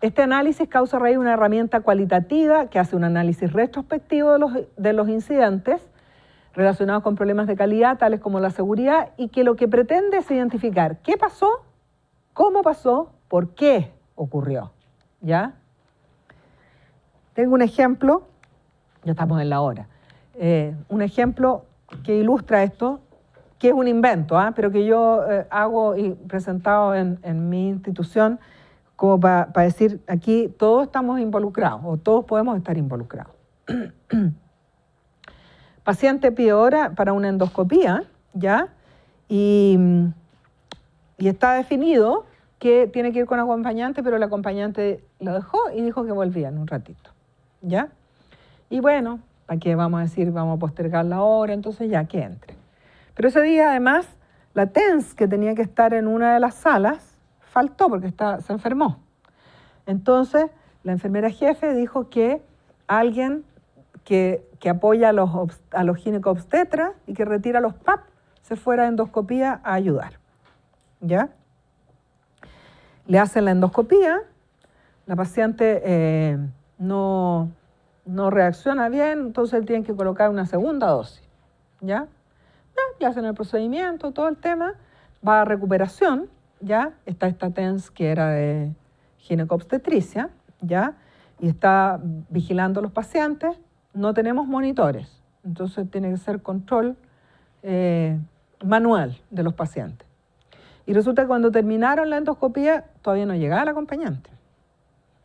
Este análisis causa a raíz una herramienta cualitativa que hace un análisis retrospectivo de los incidentes relacionados con problemas de calidad, tales como la seguridad, y que lo que pretende es identificar qué pasó, cómo pasó, por qué ocurrió. ¿Ya? Tengo un ejemplo, ya estamos en la hora, un ejemplo que ilustra esto, que es un invento, pero que yo hago y presentado en mi institución, como para decir, aquí todos estamos involucrados, o todos podemos estar involucrados. Paciente pide hora para una endoscopía, ¿ya? Y está definido que tiene que ir con acompañante, pero el acompañante lo dejó y dijo que volvía en un ratito, ¿ya? Y bueno, ¿para qué vamos a decir, vamos a postergar la hora? Entonces ya, que entre. Pero ese día, además, la TENS, que tenía que estar en una de las salas, faltó porque se enfermó. Entonces, la enfermera jefe dijo que alguien que apoya a los ginecobstetras y que retira los PAP se fuera a endoscopía a ayudar. ¿Ya? Le hacen la endoscopía, la paciente no reacciona bien, entonces tienen que colocar una segunda dosis. ¿Ya? Le hacen el procedimiento, todo el tema, va a recuperación, ¿ya? Está esta TENS que era de ginecobstetricia, ¿ya? Y está vigilando a los pacientes. No tenemos monitores, entonces tiene que ser control manual de los pacientes. Y resulta que cuando terminaron la endoscopía, todavía no llegaba el acompañante,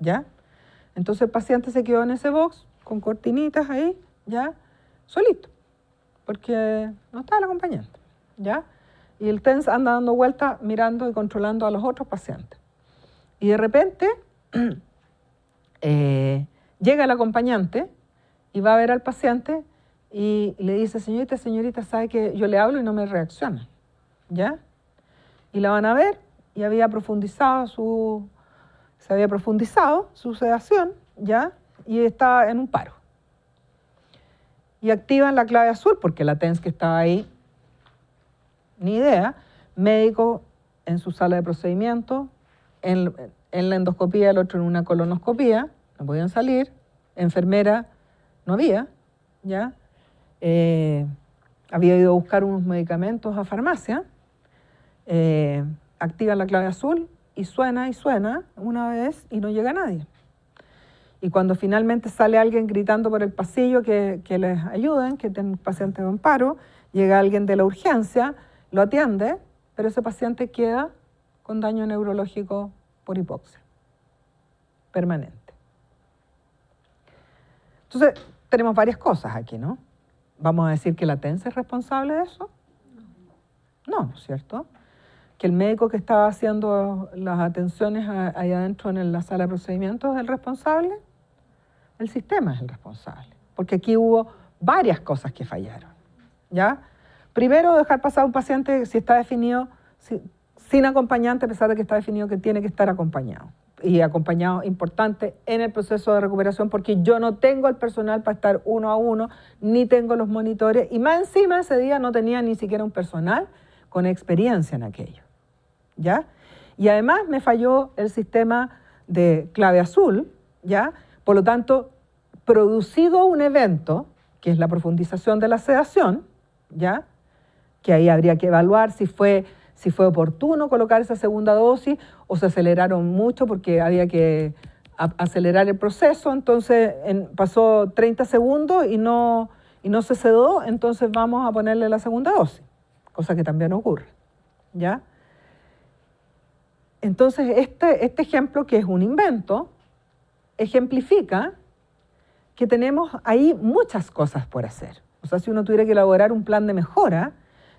¿ya? Entonces el paciente se quedó en ese box, con cortinitas ahí, ¿ya? Solito, porque no estaba el acompañante, ¿ya? Y el TENS anda dando vueltas, mirando y controlando a los otros pacientes. Y de repente llega el acompañante y va a ver al paciente y le dice, señorita, sabe que yo le hablo y no me reacciona, ¿ya? Y la van a ver y se había profundizado su sedación, ¿ya? Y está en un paro. Y activan la clave azul, porque la TENS que estaba ahí, ni idea, médico en su sala de procedimiento, en la endoscopía, el otro en una colonoscopía, no podían salir, enfermera no había, ¿ya? Había ido a buscar unos medicamentos a farmacia, activan la clave azul y suena una vez y no llega nadie. Y cuando finalmente sale alguien gritando por el pasillo que les ayuden, que tienen pacientes con paro, llega alguien de la urgencia, lo atiende, pero ese paciente queda con daño neurológico por hipoxia permanente. Entonces, tenemos varias cosas aquí, ¿no? ¿Vamos a decir que la TENS es responsable de eso? No, ¿no es cierto? Que el médico que estaba haciendo las atenciones ahí adentro en la sala de procedimientos es el responsable. El sistema es el responsable, porque aquí hubo varias cosas que fallaron, ¿ya? Primero, dejar pasar a un paciente si está definido sin acompañante, a pesar de que está definido que tiene que estar acompañado. Y acompañado, importante, en el proceso de recuperación, porque yo no tengo el personal para estar uno a uno, ni tengo los monitores, y más encima ese día no tenía ni siquiera un personal con experiencia en aquello, ¿ya? Y además me falló el sistema de clave azul, ¿ya? Por lo tanto, producido un evento, que es la profundización de la sedación, ¿ya? Que ahí habría que evaluar si fue oportuno colocar esa segunda dosis o se aceleraron mucho porque había que acelerar el proceso, entonces pasó 30 segundos y no y no se sedó, entonces vamos a ponerle la segunda dosis, cosa que también ocurre, ¿ya? Entonces, este ejemplo, que es un invento, ejemplifica que tenemos ahí muchas cosas por hacer. O sea, si uno tuviera que elaborar un plan de mejora,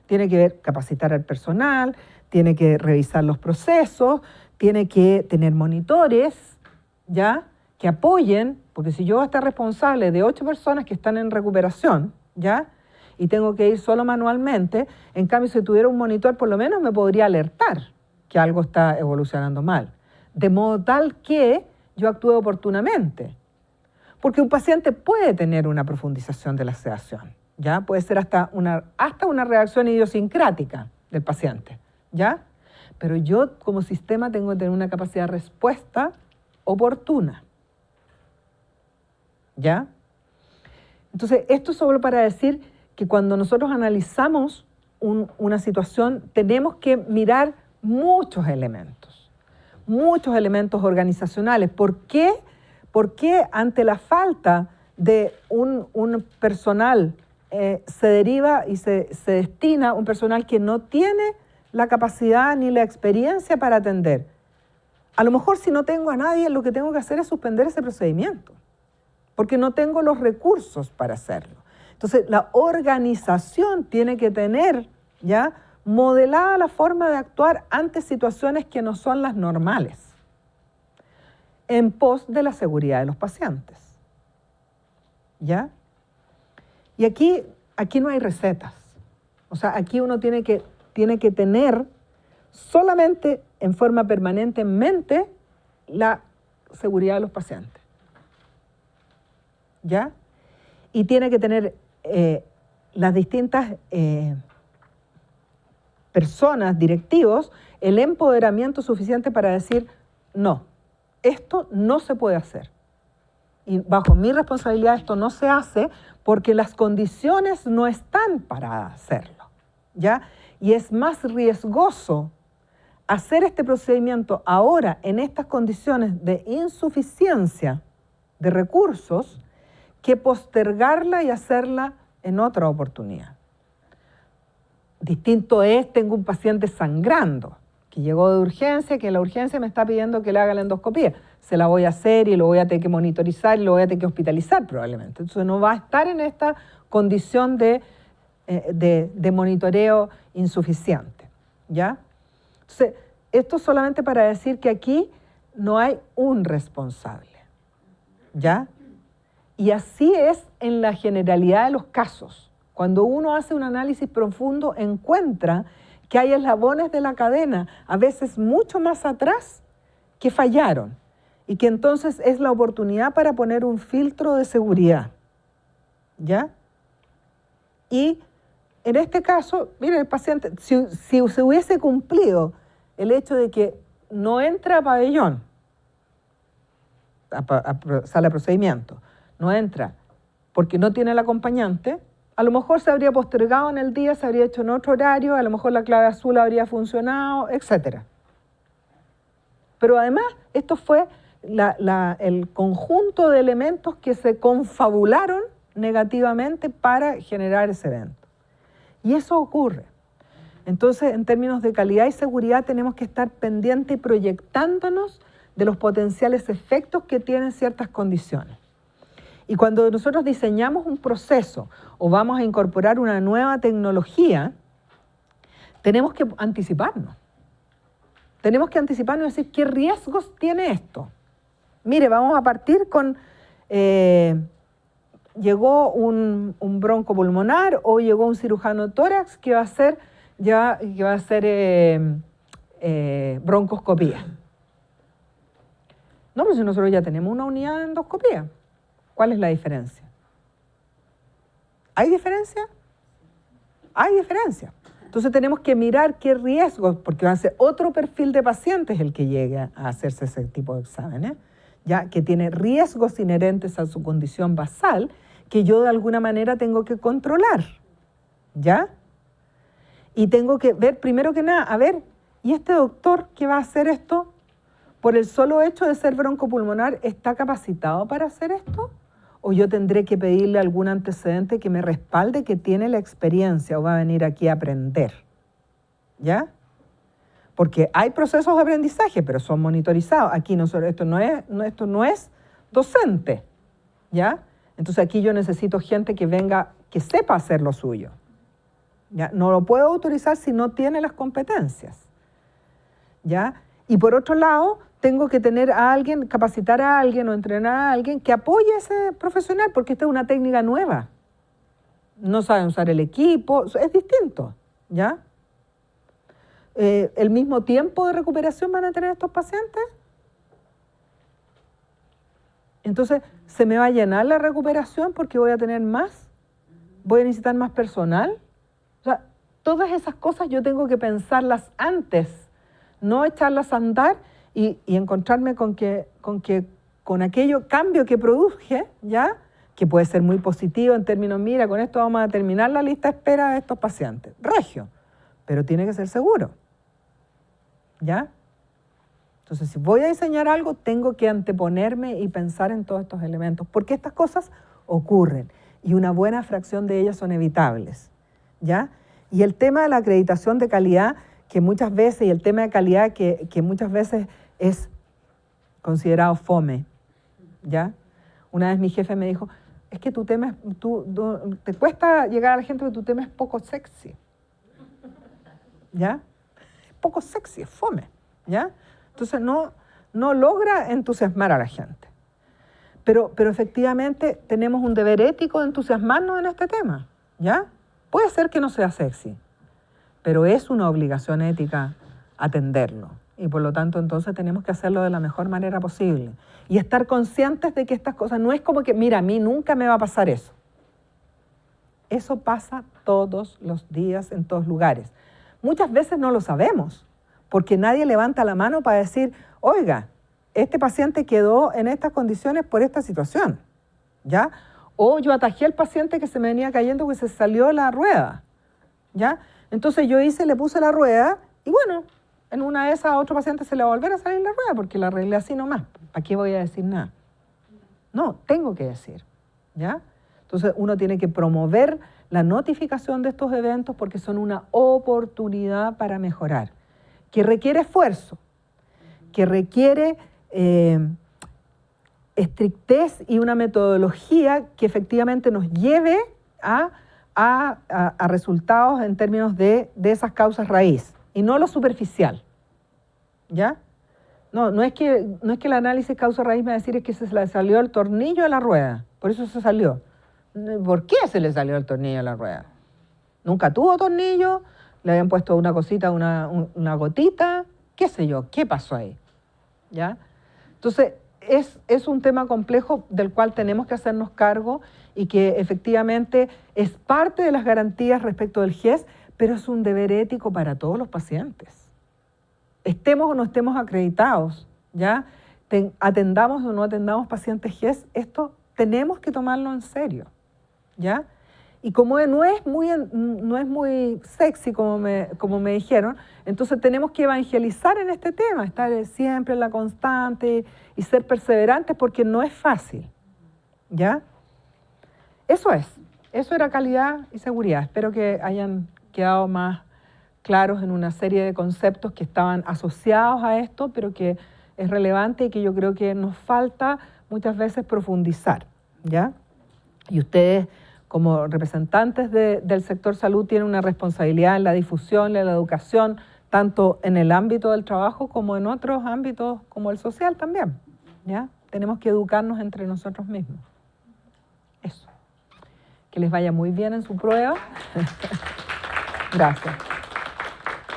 tiene que ver capacitar al personal, tiene que revisar los procesos, tiene que tener monitores, ¿ya?, que apoyen, porque si yo voy a estar responsable de 8 personas que están en recuperación, ¿ya?, y tengo que ir solo manualmente, en cambio, si tuviera un monitor, por lo menos me podría alertar que algo está evolucionando mal, de modo tal que yo actúe oportunamente. Porque un paciente puede tener una profundización de la sedación, ¿ya? Puede ser hasta una reacción idiosincrática del paciente, ¿ya? Pero yo como sistema tengo que tener una capacidad de respuesta oportuna, ¿ya? Entonces, esto es solo para decir que cuando nosotros analizamos una situación, tenemos que mirar muchos elementos organizacionales. ¿Por qué? Porque ante la falta de un personal se deriva y se destina un personal que no tiene la capacidad ni la experiencia para atender? A lo mejor si no tengo a nadie, lo que tengo que hacer es suspender ese procedimiento, porque no tengo los recursos para hacerlo. Entonces, la organización tiene que tener ya modelada la forma de actuar ante situaciones que no son las normales, en pos de la seguridad de los pacientes, ¿ya? Y aquí no hay recetas. O sea, aquí uno tiene que tener solamente en forma permanente en mente la seguridad de los pacientes, ¿ya? Y tiene que tener las distintas personas, directivos, el empoderamiento suficiente para decir, no, esto no se puede hacer. Y bajo mi responsabilidad esto no se hace porque las condiciones no están para hacerlo, ¿ya? Y es más riesgoso hacer este procedimiento ahora en estas condiciones de insuficiencia de recursos que postergarla y hacerla en otra oportunidad. Distinto es, tengo un paciente sangrando, que llegó de urgencia, que la urgencia me está pidiendo que le haga la endoscopía. Se la voy a hacer y lo voy a tener que monitorizar y lo voy a tener que hospitalizar probablemente. Entonces no va a estar en esta condición de monitoreo insuficiente, ¿ya? Entonces, esto solamente para decir que aquí no hay un responsable, ¿ya? Y así es en la generalidad de los casos. Cuando uno hace un análisis profundo, encuentra que hay eslabones de la cadena, a veces mucho más atrás, que fallaron. Y que entonces es la oportunidad para poner un filtro de seguridad, ¿ya? Y en este caso, miren, el paciente, si se hubiese cumplido el hecho de que no entra a pabellón, a sala de procedimiento, no entra porque no tiene el acompañante, a lo mejor se habría postergado en el día, se habría hecho en otro horario, a lo mejor la clave azul habría funcionado, etc. Pero además, esto fue el conjunto de elementos que se confabularon negativamente para generar ese evento. Y eso ocurre. Entonces, en términos de calidad y seguridad, tenemos que estar pendientes y proyectándonos de los potenciales efectos que tienen ciertas condiciones. Y cuando nosotros diseñamos un proceso o vamos a incorporar una nueva tecnología, tenemos que anticiparnos. Tenemos que anticiparnos y decir, ¿qué riesgos tiene esto? Mire, vamos a partir con, llegó un broncopulmonar o llegó un cirujano tórax que va a hacer broncoscopía. No, pero si nosotros ya tenemos una unidad de endoscopía. ¿Cuál es la diferencia? ¿Hay diferencia? Hay diferencia. Entonces tenemos que mirar qué riesgos, porque va a ser otro perfil de pacientes el que llegue a hacerse ese tipo de exámenes, ya que tiene riesgos inherentes a su condición basal que yo de alguna manera tengo que controlar, ¿ya? Y tengo que ver, primero que nada, a ver, ¿y este doctor que va a hacer esto, por el solo hecho de ser broncopulmonar, está capacitado para hacer esto? o yo tendré que pedirle algún antecedente que me respalde que tiene la experiencia o va a venir aquí a aprender. ¿Ya? Porque hay procesos de aprendizaje, pero son monitorizados. Aquí esto no es docente. ¿Ya? Entonces aquí yo necesito gente que venga, que sepa hacer lo suyo. ¿Ya? No lo puedo autorizar si no tiene las competencias. ¿Ya? Y por otro lado, tengo que tener a alguien, capacitar a alguien o entrenar a alguien que apoye a ese profesional, porque esta es una técnica nueva. No saben usar el equipo, es distinto. ¿Ya? ¿El mismo tiempo de recuperación van a tener estos pacientes? Entonces, ¿se me va a llenar la recuperación porque voy a tener más? ¿Voy a necesitar más personal? O sea, todas esas cosas yo tengo que pensarlas antes, no echarlas a andar y encontrarme con aquello cambio que produje, ¿ya? Que puede ser muy positivo en términos, mira, con esto vamos a terminar la lista de espera de estos pacientes. Regio, pero tiene que ser seguro. ¿Ya? Entonces, si voy a diseñar algo, tengo que anteponerme y pensar en todos estos elementos, porque estas cosas ocurren y una buena fracción de ellas son evitables. ¿Ya? Y el tema de la acreditación de calidad, que muchas veces, y el tema de calidad que muchas veces es considerado fome. ¿Ya? Una vez mi jefe me dijo, es que tu tema, te cuesta llegar a la gente porque tu tema es poco sexy. ¿Ya? Poco sexy, es fome, ¿ya? Entonces no logra entusiasmar a la gente. Pero efectivamente tenemos un deber ético de entusiasmarnos en este tema, ¿ya? Puede ser que no sea sexy, pero es una obligación ética atenderlo. Y por lo tanto entonces tenemos que hacerlo de la mejor manera posible. Y estar conscientes de que estas cosas no es como que, mira, a mí nunca me va a pasar eso. Eso pasa todos los días en todos lugares. Muchas veces no lo sabemos, porque nadie levanta la mano para decir, oiga, este paciente quedó en estas condiciones por esta situación, ¿ya? O yo atajé al paciente que se me venía cayendo porque se salió la rueda, ¿ya? Entonces yo le puse la rueda y bueno, en una de esas a otro paciente se le va a volver a salir la rueda porque la arreglé así nomás. ¿Para qué voy a decir nada? No, tengo que decir, ¿ya? Entonces uno tiene que promover la notificación de estos eventos porque son una oportunidad para mejorar, que requiere esfuerzo, que requiere estrictez y una metodología que efectivamente nos lleve a resultados en términos de esas causas raíz y no lo superficial. ¿Ya? No es que el análisis causa raíz me va a decir es que se le salió el tornillo de la rueda, por eso se salió. ¿Por qué se le salió el tornillo a la rueda? Nunca tuvo tornillo, le habían puesto una cosita, una gotita, qué sé yo, ¿qué pasó ahí? ¿Ya? Entonces, es un tema complejo del cual tenemos que hacernos cargo y que efectivamente es parte de las garantías respecto del GES, pero es un deber ético para todos los pacientes. Estemos o no estemos acreditados, ¿ya? Atendamos o no atendamos pacientes GES, esto tenemos que tomarlo en serio. ¿Ya? Y como no es muy sexy, como me dijeron, entonces tenemos que evangelizar en este tema, estar siempre en la constante y ser perseverantes porque no es fácil. ¿Ya? Eso era calidad y seguridad. Espero que hayan quedado más claros en una serie de conceptos que estaban asociados a esto, pero que es relevante y que yo creo que nos falta muchas veces profundizar. ¿Ya? Y ustedes, como representantes del sector salud, tienen una responsabilidad en la difusión, en la educación, tanto en el ámbito del trabajo como en otros ámbitos como el social también. ¿Ya? Tenemos que educarnos entre nosotros mismos. Eso. Que les vaya muy bien en su prueba. Gracias.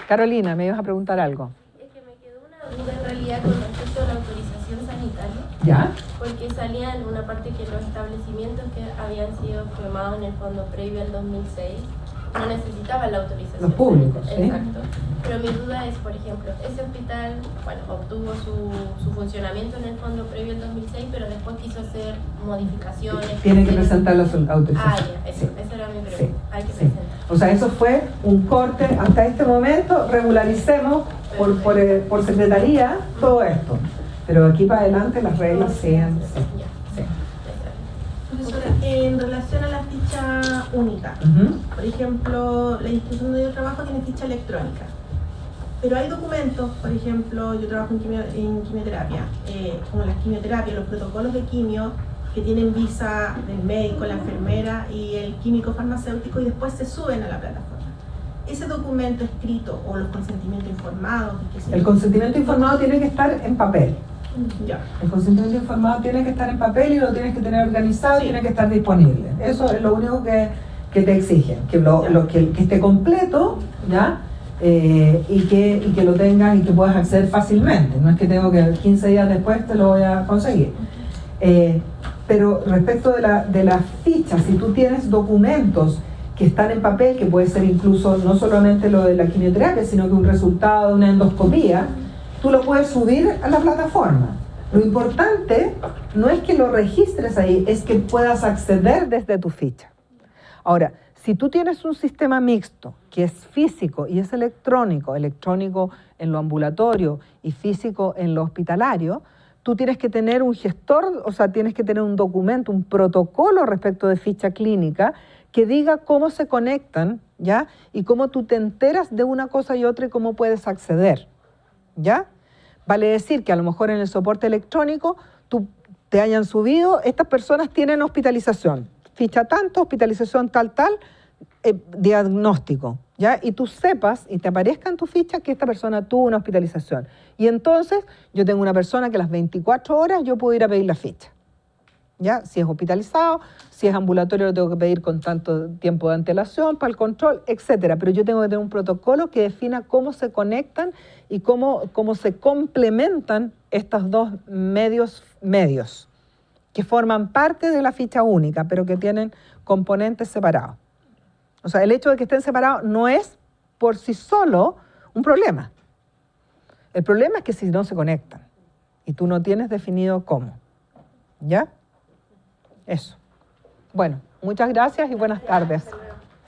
Carolina, ¿me ibas a preguntar algo? Es que me quedó una duda en realidad con respecto a la autorización sanitaria. ¿Ya? Porque salía en una parte que los establecimientos que habían sido formados en el fondo previo al 2006 no necesitaban la autorización. Los públicos, ¿sí? Exacto. Pero mi duda es, por ejemplo, ese hospital, bueno, obtuvo su funcionamiento en el fondo previo al 2006, pero después quiso hacer modificaciones. Tiene que presentar la autorización. Ya, eso, Sí. esa era mi pregunta. Sí. Hay que Sí. presentar. O sea, eso fue un corte hasta este momento, regularicemos por secretaría todo esto. Pero de aquí para adelante las reglas siguen. Sí. Sí. relación a la ficha única, por ejemplo, la institución donde yo trabajo tiene ficha electrónica. Pero hay documentos, por ejemplo, yo trabajo en quimioterapia, como las quimioterapias, los protocolos de quimio, que tienen visa del médico, la enfermera y el químico farmacéutico y después se suben a la plataforma. Ese documento escrito o los consentimientos informados. El consentimiento informado tiene que estar en papel. Ya. El consentimiento informado tiene que estar en papel y lo tienes que tener organizado, Sí. tiene que estar disponible. Eso es lo único que te exigen, que esté completo, ¿ya? Y que lo tengas y que puedas acceder fácilmente. No es que tengo que 15 días después te lo voy a conseguir. Pero respecto de las fichas, si tú tienes documentos que están en papel, que puede ser incluso no solamente lo de la quimioterapia, sino que un resultado de una endoscopía, tú lo puedes subir a la plataforma. Lo importante no es que lo registres ahí, es que puedas acceder desde tu ficha. Ahora, si tú tienes un sistema mixto, que es físico y es electrónico en lo ambulatorio y físico en lo hospitalario, tú tienes que tener un gestor, o sea, tienes que tener un documento, un protocolo respecto de ficha clínica que diga cómo se conectan, ¿ya? Y cómo tú te enteras de una cosa y otra y cómo puedes acceder, ¿ya? Vale decir que a lo mejor en el soporte electrónico tú te hayan subido, estas personas tienen hospitalización, ficha tanto, hospitalización tal, diagnóstico, ¿ya? Y tú sepas y te aparezca en tu ficha que esta persona tuvo una hospitalización. Y entonces yo tengo una persona que a las 24 horas yo puedo ir a pedir la ficha, ¿ya? Si es hospitalizado, si es ambulatorio lo tengo que pedir con tanto tiempo de antelación para el control, etcétera. Pero yo tengo que tener un protocolo que defina cómo se conectan y cómo se complementan estos dos medios que forman parte de la ficha única, pero que tienen componentes separados. O sea, el hecho de que estén separados no es por sí solo un problema. El problema es que si no se conectan y tú no tienes definido cómo. ¿Ya? Eso. Bueno, muchas gracias y buenas tardes.